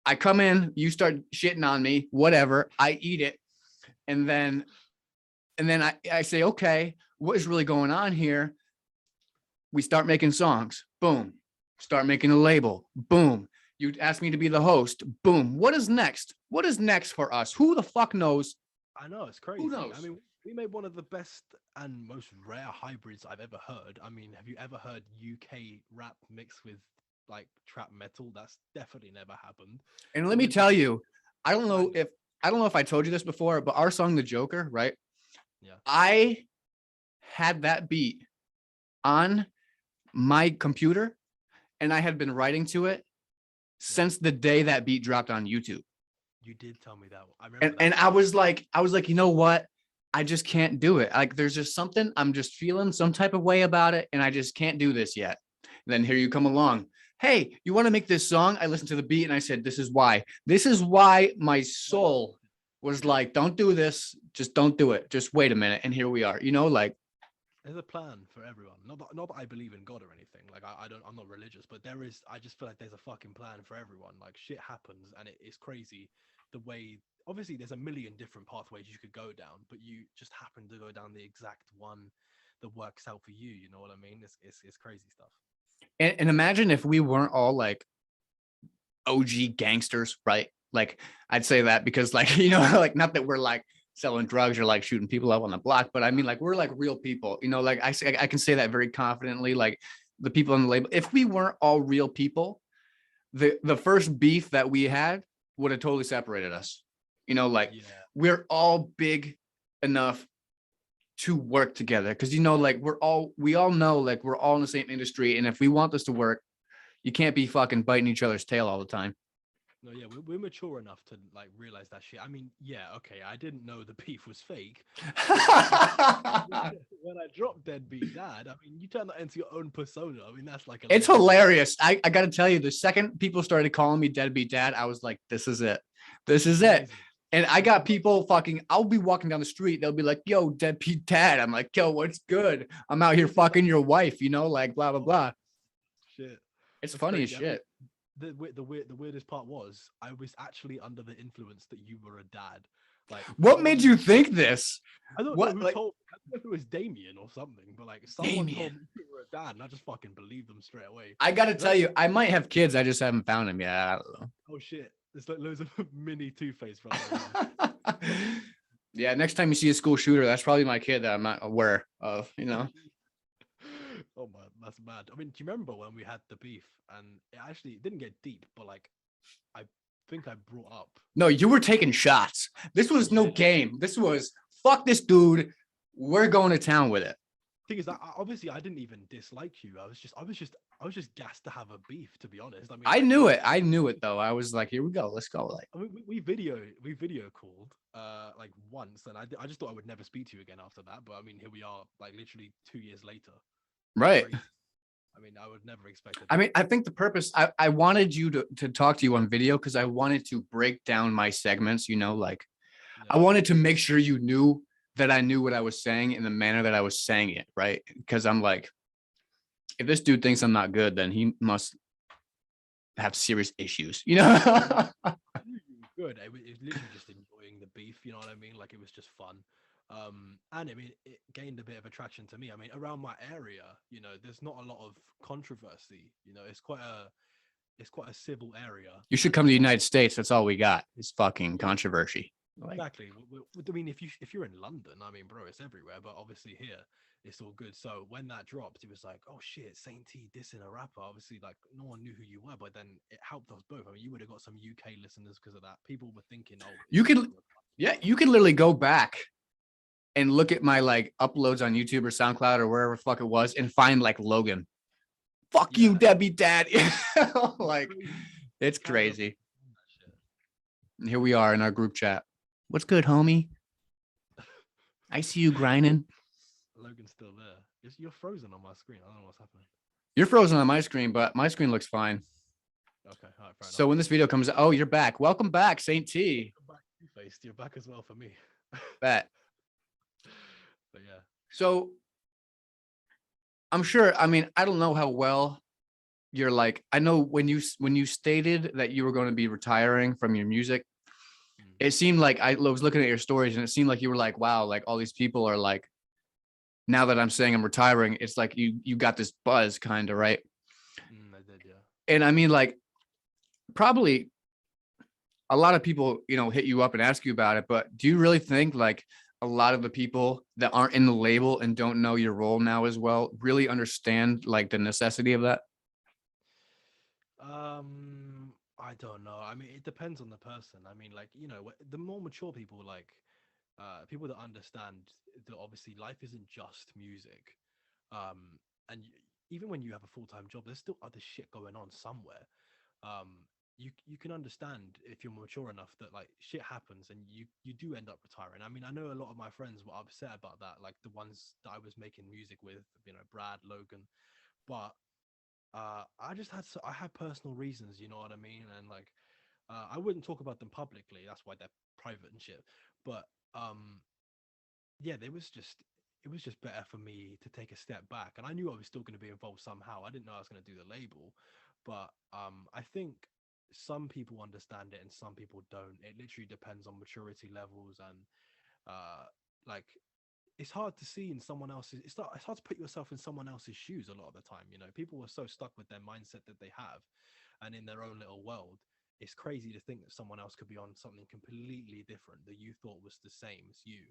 I come in, you start shitting on me, whatever. I eat it. And then I say, okay, what is really going on here? We start making songs. Boom. Start making a label. Boom. You ask me to be the host. Boom. What is next? What is next for us? Who the fuck knows? I know, it's crazy. Who knows? I mean, we made one of the best and most rare hybrids I've ever heard. I mean, have you ever heard UK rap mixed with like trap metal? That's definitely never happened. And let me tell you, I don't know if I told you this before, but our song, The Joker, right? Yeah. I had that beat on my computer and I had been writing to it since the day that beat dropped on YouTube. You did tell me that. I remember And that. I was like, you know what? I just can't do it. Like, there's just something, I'm just feeling some type of way about it. And I just can't do this yet. And then here you come along. Hey, you want to make this song? I listened to the beat and I said, this is why my soul was like, don't do this. Just don't do it. Just wait a minute. And here we are, you know, like, there's a plan for everyone. Not that I believe in God or anything. Like I'm not religious, but there is. I just feel like there's a fucking plan for everyone. Like shit happens, and it's crazy the way. Obviously, there's a million different pathways you could go down, but you just happen to go down the exact one that works out for you. You know what I mean? It's crazy stuff. and imagine if we weren't all like OG gangsters, right? Like I'd say that because like, you know, like not that we're like selling drugs or like shooting people up on the block, but I mean like we're like real people, you know, like I can say that very confidently, like the people on the label, if we weren't all real people, the first beef that we had would have totally separated us, you know, like we're all big enough to work together because, you know, like we all know like we're all in the same industry, and if we want this to work, you can't be fucking biting each other's tail all the time. No, yeah, we're mature enough to like realize that shit. I mean, yeah, okay, I didn't know the beef was fake. When I dropped Deadbeat Dad, I mean, you turn that into your own persona. I mean, that's like it's hilarious. I gotta tell you, the second people started calling me Deadbeat Dad, I was like, this is it. This is it. And I got people fucking, I'll be walking down the street, they'll be like, yo, Deadbeat Dad. I'm like, yo, what's good? I'm out here fucking your wife, you know, like blah blah blah. Shit. It's funny as shit. The weirdest part was I was actually under the influence that you were a dad. Like, what made you think this? I don't know who told me. I don't know if it was Damien or something, but like someone told me you were a dad, and I just fucking believed them straight away. I gotta tell you, I might have kids. I just haven't found them yet. I don't know. Oh shit! There's like loads of mini TooFaced from. Yeah, next time you see a school shooter, that's probably my kid that I'm not aware of. You know. Oh man, that's mad. I mean, do you remember when we had the beef and it didn't get deep, but like I think I brought up. No, you were taking shots. This was no game. This was fuck this dude. We're going to town with it. Thing is that obviously I didn't even dislike you. I was just gassed to have a beef, to be honest. I mean, I knew it. I knew it though. I was like, here we go. Let's go. Like, I mean, we video called like once, and I just thought I would never speak to you again after that. But I mean, here we are, like literally 2 years later. Right. I mean, I would never expect it. I mean, I think the purpose, I wanted you to talk to you on video because I wanted to break down my segments, you know, like I wanted to make sure you knew that I knew what I was saying in the manner that I was saying it, right? Because I'm like, if this dude thinks I'm not good, then he must have serious issues, you know? Good. It was literally just enjoying the beef, you know what I mean? Like it was just fun. And I mean, it gained a bit of attraction to me. I mean, around my area, you know, there's not a lot of controversy. You know, it's quite a civil area. You should come to the United States. That's all we got. It's fucking controversy. Like, exactly. I mean, if you're in London, I mean, bro, it's everywhere. But obviously here, it's all good. So when that dropped, it was like, oh shit, Saint T dissing a rapper. Obviously, like no one knew who you were, but then it helped us both. I mean, you would have got some UK listeners because of that. People were thinking, oh, you can literally go back and look at my like uploads on YouTube or SoundCloud or wherever the fuck it was and find like Logan. Fuck you, Debbie Dad. Like it's crazy. And here we are in our group chat. What's good, homie? I see you grinding. Logan's still there. You're frozen on my screen. I don't know what's happening. You're frozen on my screen, but my screen looks fine. Okay, all right, fair enough. So when this video comes, oh, you're back. Welcome back, Saint T. Welcome back, TooFaced. You're back as well for me. Bet. But yeah. So I'm sure. I mean, I don't know how well you're like. I know when you stated that you were going to be retiring from your music, it seemed like I was looking at your stories, and it seemed like you were like, wow, like all these people are like. Now that I'm saying I'm retiring, it's like you got this buzz, kind of, right? I did, yeah. And I mean, like, probably a lot of people, hit you up and ask you about it, but do you really think like a lot of the people that aren't in the label and don't know your role now as well really understand like the necessity of that? I don't know. I mean, it depends on the person. I mean, like, the more mature people, like, people that understand that obviously life isn't just music. And even when you have a full-time job, there's still other shit going on somewhere. You can understand if you're mature enough that like shit happens and you do end up retiring. I mean, I know a lot of my friends were upset about that, like the ones that I was making music with, Brad, Logan, but I had personal reasons, you know what I mean? And like I wouldn't talk about them publicly, that's why they're private and shit. But yeah, it was just better for me to take a step back. And I knew I was still going to be involved somehow. I didn't know I was going to do the label, but I think some people understand it and some people don't. It literally depends on maturity levels and like it's hard to see in someone else's. It's hard to put yourself in someone else's shoes a lot of the time. People are so stuck with their mindset that they have, and in their own little world. It's crazy to think that someone else could be on something completely different that you thought was the same as you.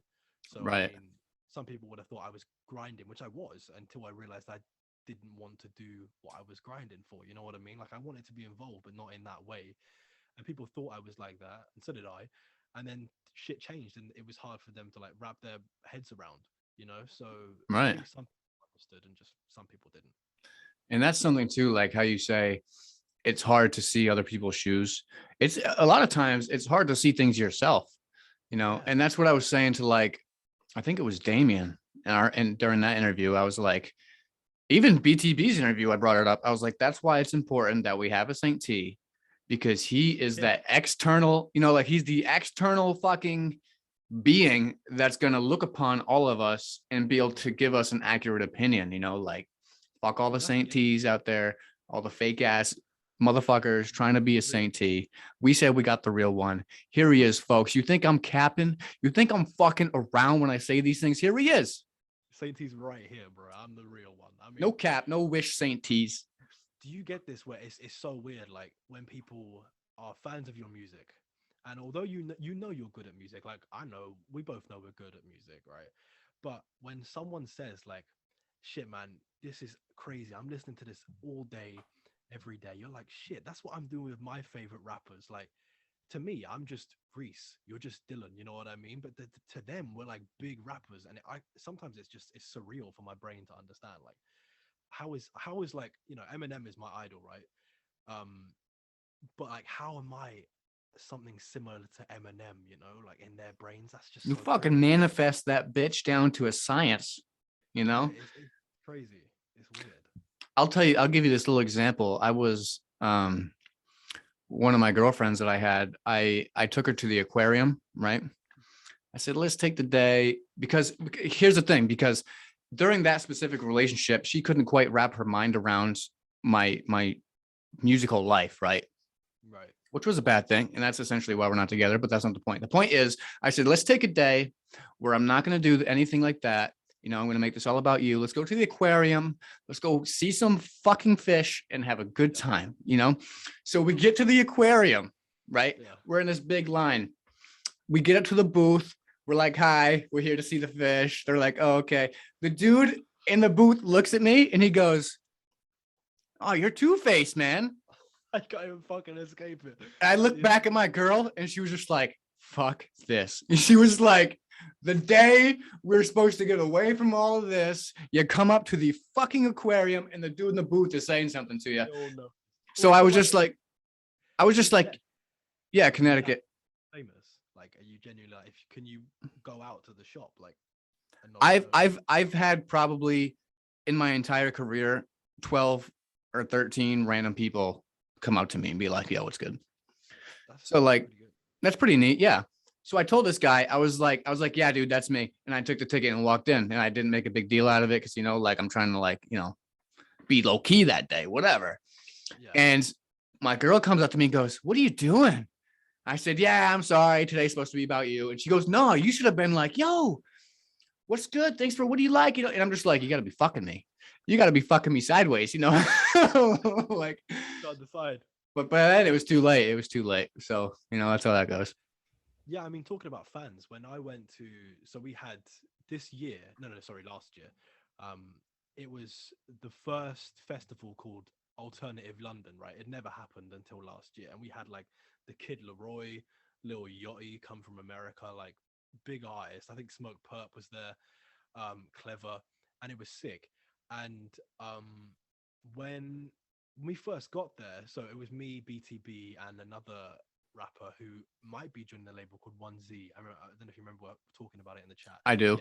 So I Right. mean, some people would have thought I was grinding, which I was, until I realized I didn't want to do what I was grinding for. You know what I mean? Like I wanted to be involved, but not in that way. And people thought I was like that, and so did I. And then shit changed, and it was hard for them to like wrap their heads around. So I Right. think some people understood, and just some people didn't. And that's something too, like how you say it's hard to see other people's shoes. It's a lot of times it's hard to see things yourself, Yeah, and that's what I was saying to like, I think it was Damien and during that interview, I was like, even BTB's interview, I brought it up. I was like, that's why it's important that we have a Saint T because he is yeah, that external, like he's the external fucking being that's going to look upon all of us and be able to give us an accurate opinion, like fuck all the Saint exactly. T's out there, all the fake ass motherfuckers trying to be a Saint T. We said we got the real one. Here he is, folks. You think I'm capping? You think I'm fucking around when I say these things? Here he is. Saint T's right here, bro. I'm the real one. I No mean, cap, no wish Saint T's. do you get this where it's so weird, like when people are fans of your music, and although you know you're good at music, like I know we both know we're good at music, right? But when someone says like, shit man, this is crazy, I'm listening to this all day every day, you're like, shit, that's what I'm doing with my favorite rappers. Like, to me, I'm just Reese, you're just Dylan, you know what I mean? But to them, we're like big rappers, and I sometimes it's surreal for my brain to understand, like how is like, Eminem is my idol, right? um but like how am I something similar to Eminem, like in their brains? That's just You so fucking crazy. manifest that bitch down to a science, you Yeah, know? it's crazy, it's weird. I'll tell you, I'll give you this little example. I was one of my girlfriends that I had, I took her to the aquarium, right? I said, let's take the day because here's the thing, because during that specific relationship, she couldn't quite wrap her mind around my musical life, right? Right. Which was a bad thing. And that's essentially why we're not together, but that's not the point. The point is, I said, let's take a day where I'm not going to do anything like that. I'm going to make this all about you. Let's go to the aquarium. Let's go see some fucking fish and have a good Yeah. time. So we get to the aquarium, right? Yeah. We're in this big line. We get up to the booth. We're like, hi, we're here to see the fish. They're like, oh, okay. The dude in the booth looks at me and he goes, oh, you're TooFaced, man. I can't even fucking escape it. I looked Yeah. back at my girl and she was just like, fuck this. And she was like, the day we're supposed to get away from all of this, you come up to the fucking aquarium and the dude in the booth is saying something to you. Oh no. So Wait, I so was like, just like, I was just like, yeah, are you that Connecticut. famous? Like, are you genuinely like, can you go out to the shop like and not be I've known? I've I've had probably in my entire career 12 or 13 random people come up to me and be like, yo, what's good? That's So like, pretty good. that's pretty neat. Yeah. So I told this guy, I was like, yeah, dude, that's me. And I took the ticket and walked in, and I didn't make a big deal out of it. Cause like, I'm trying to like, be low key that day, whatever. Yeah. And my girl comes up to me and goes, what are you doing? I said, yeah, I'm sorry. Today's supposed to be about you. And she goes, no, you should have been like, yo, what's good? Thanks for, what do you like? And I'm just like, you got to be fucking me. You got to be fucking me sideways, like, Gotta decide. but then it was too late. It was too late. So, that's how that goes. Yeah, I mean, talking about fans, when I went to, so we had this year, sorry, last year, it was the first festival called Alternative London, right? It never happened until last year. And we had like the Kid Leroy, Lil Yachty come from America, like big artists. I think Smoke Perp was there, Clever, and it was sick. And when we first got there, so it was me, BTB, and another rapper who might be joining the label called 1Z. I don't know if you remember talking about it in the chat. I do.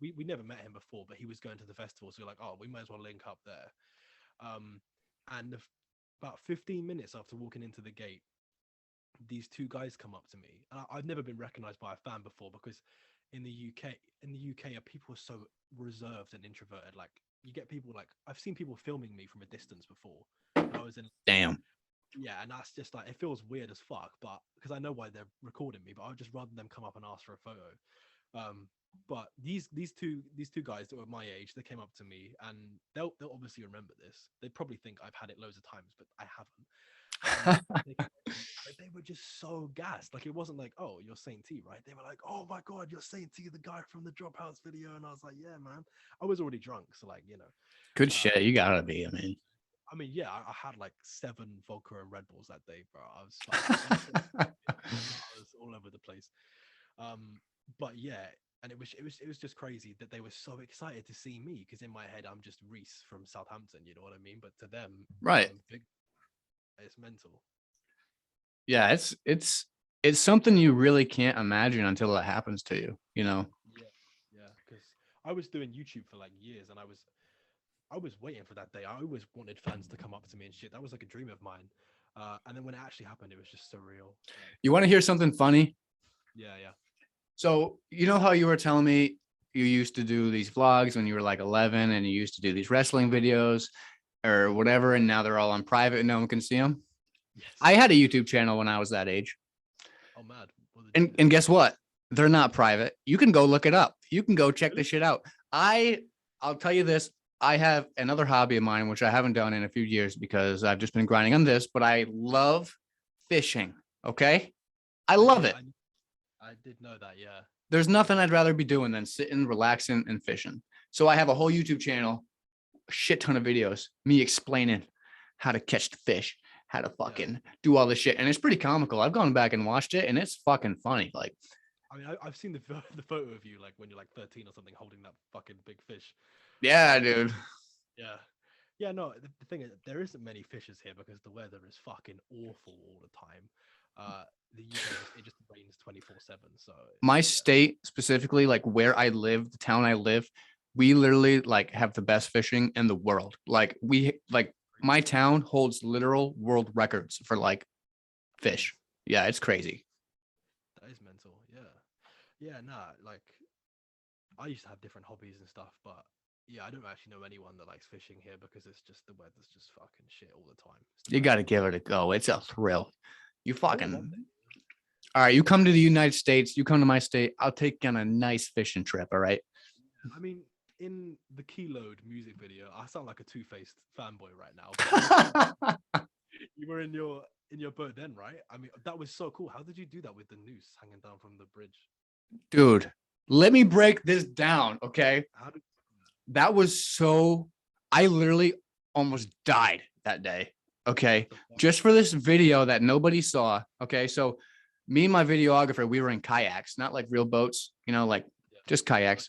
Yeah, we never met him before, but he was going to the festival, so we're like, oh, we might as well link up there. And about 15 minutes after walking into the gate, these two guys come up to me, and I've never been recognized by a fan before, because in the UK, people are so reserved and introverted. Like, you get people like, I've seen people filming me from a distance before. I was in. Damn. Yeah, and that's just like, it feels weird as fuck, but because I know why they're recording me, but I would just rather them come up and ask for a photo. But these two guys that were my age, they came up to me, and they'll obviously remember this. They probably think I've had it loads of times, but I haven't. They were just so gassed. Like, it wasn't like, oh, you're Saint T, right? They were like, oh my god, you're Saint T, the guy from the Dropouts video. And I was like, yeah, man. I was already drunk, so like, Good shit. You gotta be. I mean, yeah, I had like 7 vodka and Red Bulls that day, bro. I was all over the place. But yeah, and it was just crazy that they were so excited to see me, because in my head I'm just Reese from Southampton, you know what I mean? But to them, right, it's mental. Yeah, it's something you really can't imagine until it happens to you, Yeah, because I was doing YouTube for like years, and I was waiting for that day. I always wanted fans to come up to me and shit. That was like a dream of mine. And then when it actually happened, it was just surreal. You want to hear something funny? Yeah. So, you know how you were telling me you used to do these vlogs when you were like 11, and you used to do these wrestling videos or whatever, and now they're all on private and no one can see them? Yes. I had a YouTube channel when I was that age. Oh, mad. And guess what? They're not private. You can go look it up. You can go check this shit out. I'll tell you this. I have another hobby of mine, which I haven't done in a few years because I've just been grinding on this, but I love fishing. Okay. I love it. I did know that. Yeah. There's nothing I'd rather be doing than sitting, relaxing, and fishing. So I have a whole YouTube channel, a shit ton of videos, me explaining how to catch the fish, how to fucking do all this shit. And it's pretty comical. I've gone back and watched it, and it's fucking funny. Like, I mean, I've seen the photo of you, like when you're like 13 or something, holding that fucking big fish. Yeah, dude. Yeah. No, the thing is, there isn't many fishes here because the weather is fucking awful all the time. The UK, it just rains 24/7. So my state specifically, like where I live, the town I live, we literally like have the best fishing in the world. Like my town holds literal world records for like fish. Yeah, it's crazy. That is mental. Yeah. Nah, like I used to have different hobbies and stuff, but yeah, I don't actually know anyone that likes fishing here because it's just, the weather's just fucking shit all the time. You got to give it a go. It's a thrill. You fucking. All right, you come to the United States, you come to my state, I'll take you on a nice fishing trip, all right? I mean, in the Keyload music video, I sound like a TooFaced fanboy right now. You were in your boat then, right? I mean, that was so cool. How did you do that with the noose hanging down from the bridge? Dude, let me break this down, okay? That was so, I literally almost died that day, okay? Just for this video that nobody saw, okay? So me and my videographer, we were in kayaks, not like real boats, just kayaks.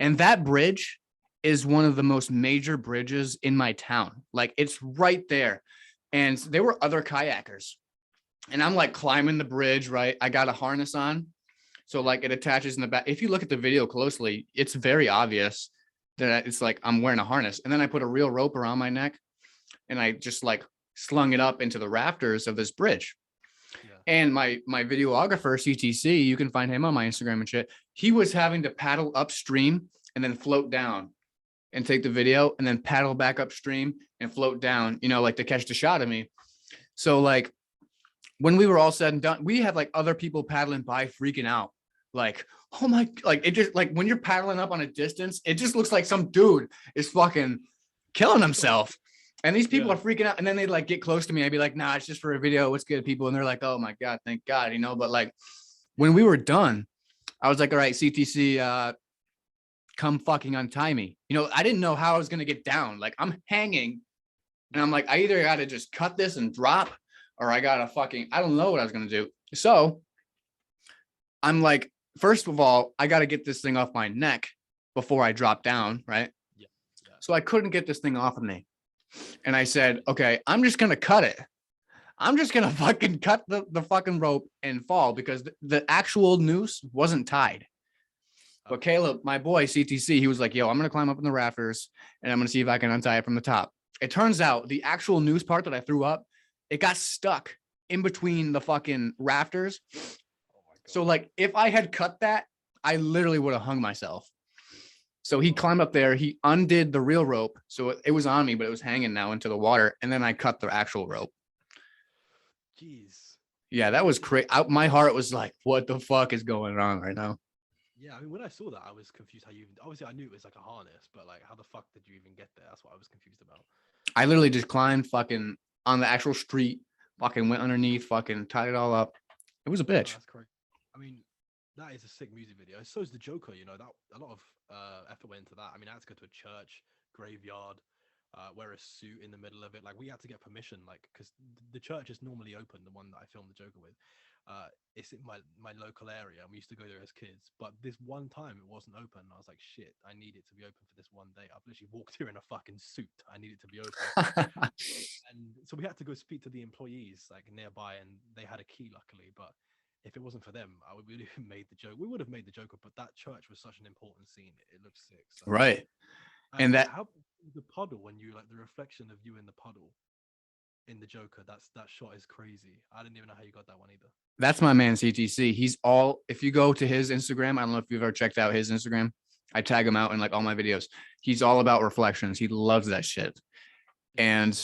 And that bridge is one of the most major bridges in my town. Like, it's right there. And there were other kayakers. And I'm like climbing the bridge, right? I got a harness on. So like it attaches in the back. If you look at the video closely, it's very obvious that it's like I'm wearing a harness. And then I put a real rope around my neck, and I just like slung it up into the rafters of this bridge. Yeah. And my videographer, CTC, you can find him on my Instagram and shit. He was having to paddle upstream and then float down and take the video and then paddle back upstream and float down, you know, like to catch the shot of me. So like when we were all said and done, we had like other people paddling by freaking out. Like, oh my, like it just like when you're paddling up on a distance, it just looks like some dude is fucking killing himself. And these people are freaking out. And then they like get close to me. I'd be like, nah, it's just for a video. What's good, people? And they're like, oh my God, thank God, you know, but like when we were done, I was like, all right, CTC, come fucking untie me. You know, I didn't know how I was going to get down. Like I'm hanging and I'm like, I either got to just cut this and drop or I got to fucking, I don't know what I was going to do. So I'm like, first of all, I got to get this thing off my neck before I drop down. Right. Yeah. So I couldn't get this thing off of me. And I said, okay, I'm just going to cut it. I'm just going to fucking cut the fucking rope and fall because the actual noose wasn't tied. But Caleb, my boy, CTC, he was like, yo, I'm going to climb up in the rafters and I'm going to see if I can untie it from the top. It turns out the actual noose part that I threw up, it got stuck in between the fucking rafters. Oh my God. So like if I had cut that, I literally would have hung myself. So he climbed up there, he undid the real rope. So it was on me, but it was hanging now into the water. And then I cut the actual rope. Jeez. Yeah, that was crazy. My heart was like, what the fuck is going on right now? Yeah, I mean, when I saw that, I was confused how you even, obviously I knew it was like a harness, but like how the fuck did you even get there? That's what I was confused about. I literally just climbed fucking on the actual street, fucking went underneath, fucking tied it all up. It was a bitch. That's correct. I mean, that is a sick music video. So is the Joker, you know, that a lot of effort went into that. I mean, I had to go to a church, graveyard, wear a suit in the middle of it. Like we had to get permission, like, because the church is normally open, the one that I filmed the Joker with. It's in my local area and we used to go there as kids, but this one time it wasn't open. I was like, shit, I need it to be open for this one day. I've literally walked here in a fucking suit. I need it to be open. And so we had to go speak to the employees like nearby and they had a key luckily, but if it wasn't for them, I would have made the joke. We would have made the Joker, but that church was such an important scene. It looks sick. So. Right. And that how the puddle when you like the reflection of you in the puddle in the Joker, that shot is crazy. I didn't even know how you got that one either. That's my man CTC. He's all, if you go to his Instagram, I don't know if you've ever checked out his Instagram. I tag him out in like all my videos. He's all about reflections. He loves that shit. And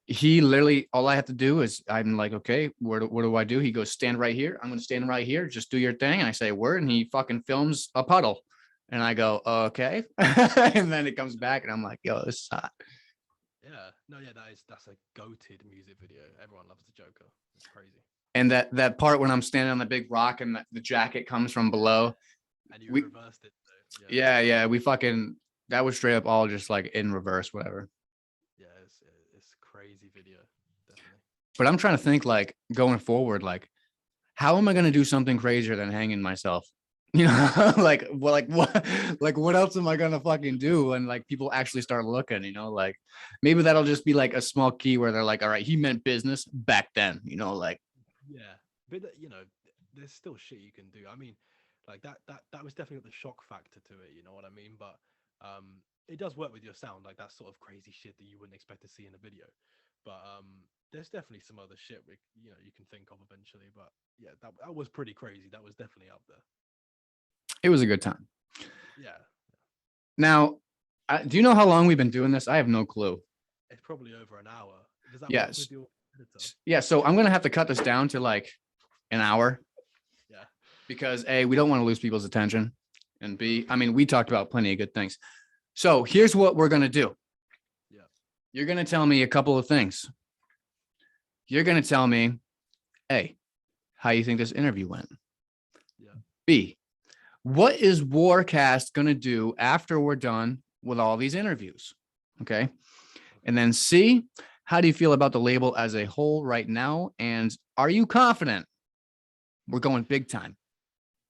he literally, all I have to do is I'm like, okay, what do I do? He goes, stand right here. I'm going to stand right here. Just do your thing. And I say word and he fucking films a puddle. And I go, okay. And then it comes back and I'm like, yo, this is hot. Yeah, no, yeah, that's a goated music video. Everyone loves the Joker. It's crazy. And that part when I'm standing on the big rock and the jacket comes from below. And you reversed it. So, yeah. We fucking, that was straight up all just like in reverse, whatever. Yeah, it's a crazy video. Definitely. But I'm trying to think like going forward, like, how am I going to do something crazier than hanging myself? You know, like what else am I going to fucking do when like people actually start looking, you know, like maybe that'll just be like a small key where they're like, all right, he meant business back then, you know, like. Yeah, but you know, there's still shit you can do. I mean, like that was definitely the shock factor to it. You know what I mean? But it does work with your sound, like that sort of crazy shit that you wouldn't expect to see in a video. But there's definitely some other shit you can think of eventually. But yeah, that was pretty crazy. That was definitely up there. It was a good time. Yeah. Now, do you know how long we've been doing this? I have no clue. It's probably over an hour. Does that Yes. work with your editor? Yeah, so I'm gonna have to cut this down to like an hour. Yeah. Because A, we don't want to lose people's attention. And B, I mean, we talked about plenty of good things. So here's what we're gonna do. Yeah. You're gonna tell me a couple of things. You're gonna tell me, A, how you think this interview went. Yeah. B, what is WarCast gonna do after we're done with all these interviews? Okay. And then C, how do you feel about the label as a whole right now? And are you confident we're going big time?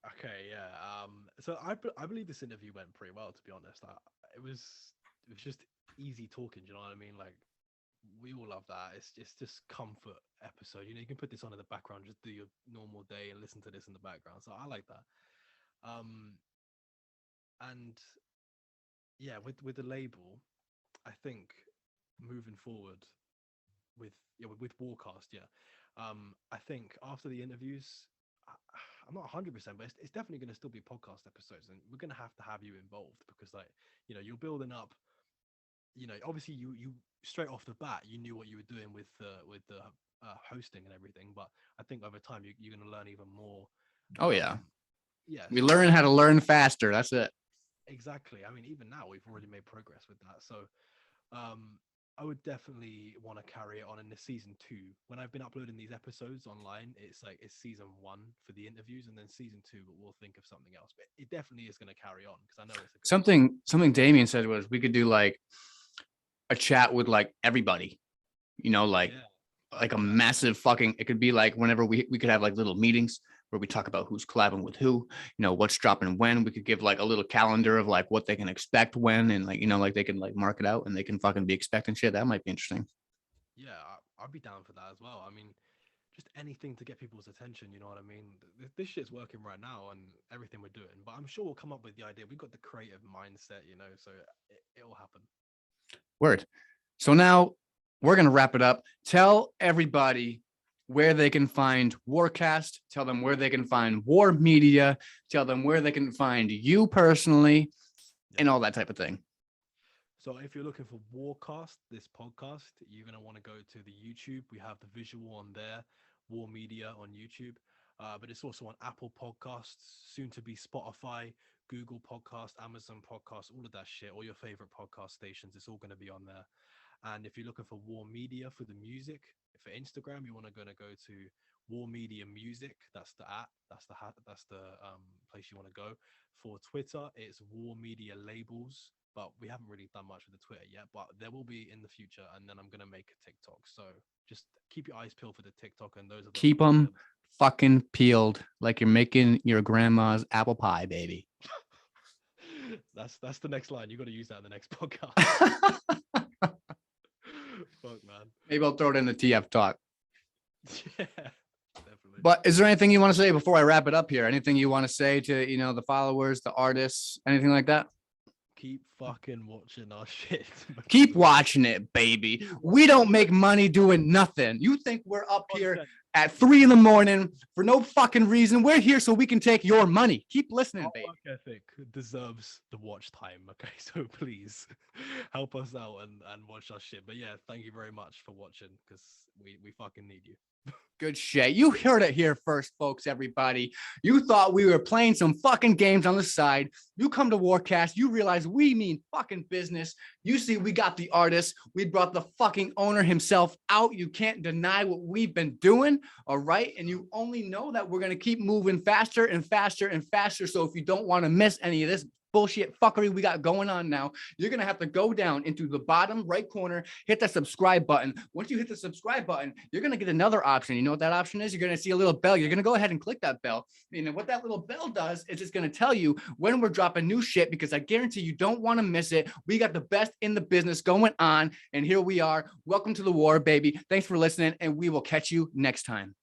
Okay, yeah. So I believe this interview went pretty well, to be honest. It was just easy talking. Do you know what I mean? Like we all love that. It's just comfort episode. You know, you can put this on in the background, just do your normal day and listen to this in the background. So I like that. And yeah, with the label, I think moving forward, with WarCast. Yeah, I think after the interviews, I'm not 100%, but it's definitely going to still be podcast episodes, and we're going to have you involved because, like, you're building up. Obviously, you straight off the bat, you knew what you were doing with the hosting and everything, but I think over time you're going to learn even more. Oh yeah. Yeah, We learn how to learn faster. That's it. exactly. I mean, even now we've already made progress with that. So I would definitely want to carry it on in the season 2. When I've been uploading these episodes online, it's like it's season 1 for the interviews, and then season 2 we'll think of something else. But it definitely is going to carry on because I know it's something Damien said was we could do like a chat with like everybody, like a massive fucking, it could be like whenever we could have like little meetings where we talk about who's collabing with who, what's dropping when. We could give like a little calendar of like what they can expect when, and like, like they can like mark it out and they can fucking be expecting shit. That might be interesting. Yeah, I'd be down for that as well. I mean, just anything to get people's attention, you know what I mean? This shit's working right now and everything we're doing, but I'm sure we'll come up with the idea. We've got the creative mindset, so it'll happen. Word. So now we're going to wrap it up. Tell everybody where they can find WarCast. Tell them where they can find War Media. Tell them where they can find you personally, and all that type of thing. So if you're looking for WarCast, this podcast, you're going to want to go to the YouTube. We have the visual on there, War Media on YouTube. But it's also on Apple Podcasts, soon to be Spotify, Google Podcast, Amazon Podcasts, all of that shit, all your favorite podcast stations. It's all going to be on there. And if you're looking for War Media for the music, for Instagram, you want to go to War Media Music. That's the app. That's the place you want to go. For Twitter, it's War Media Labels. But we haven't really done much with the Twitter yet. But there will be in the future. And then I'm gonna make a TikTok. So just keep your eyes peeled for the TikTok, and those are keep them fucking peeled like you're making your grandma's apple pie, baby. That's the next line. You got to use that in the next podcast. Fuck, man. Maybe I'll throw it in the TF talk. Yeah, definitely. But is there anything you want to say before I wrap it up here? Anything you want to say to, the followers, the artists, anything like that? Keep fucking watching our shit. Keep watching it, baby. We don't make money doing nothing. You think we're up here at 3 a.m. for no fucking reason? We're here so we can take your money. Keep listening, baby. Work ethic deserves the watch time. Okay, so please help us out and watch our shit. But yeah, thank you very much for watching because we fucking need you. Good shit. You heard it here first, folks, everybody. You thought we were playing some fucking games on the side. You come to WarCast, you realize we mean fucking business. You see, we got the artist. We brought the fucking owner himself out. You can't deny what we've been doing, all right? And you only know that we're going to keep moving faster and faster and faster. So if you don't want to miss any of this bullshit fuckery we got going on now, you're gonna have to go down into the bottom right corner, hit the subscribe button. Once you hit the subscribe button, you're gonna get another option. You know what that option is? You're gonna see a little bell. You're gonna go ahead and click that bell. And what that little bell does is it's gonna tell you when we're dropping new shit, because I guarantee you don't want to miss it. We got the best in the business going on, and here we are. Welcome to the war, baby. Thanks for listening, and we will catch you next time.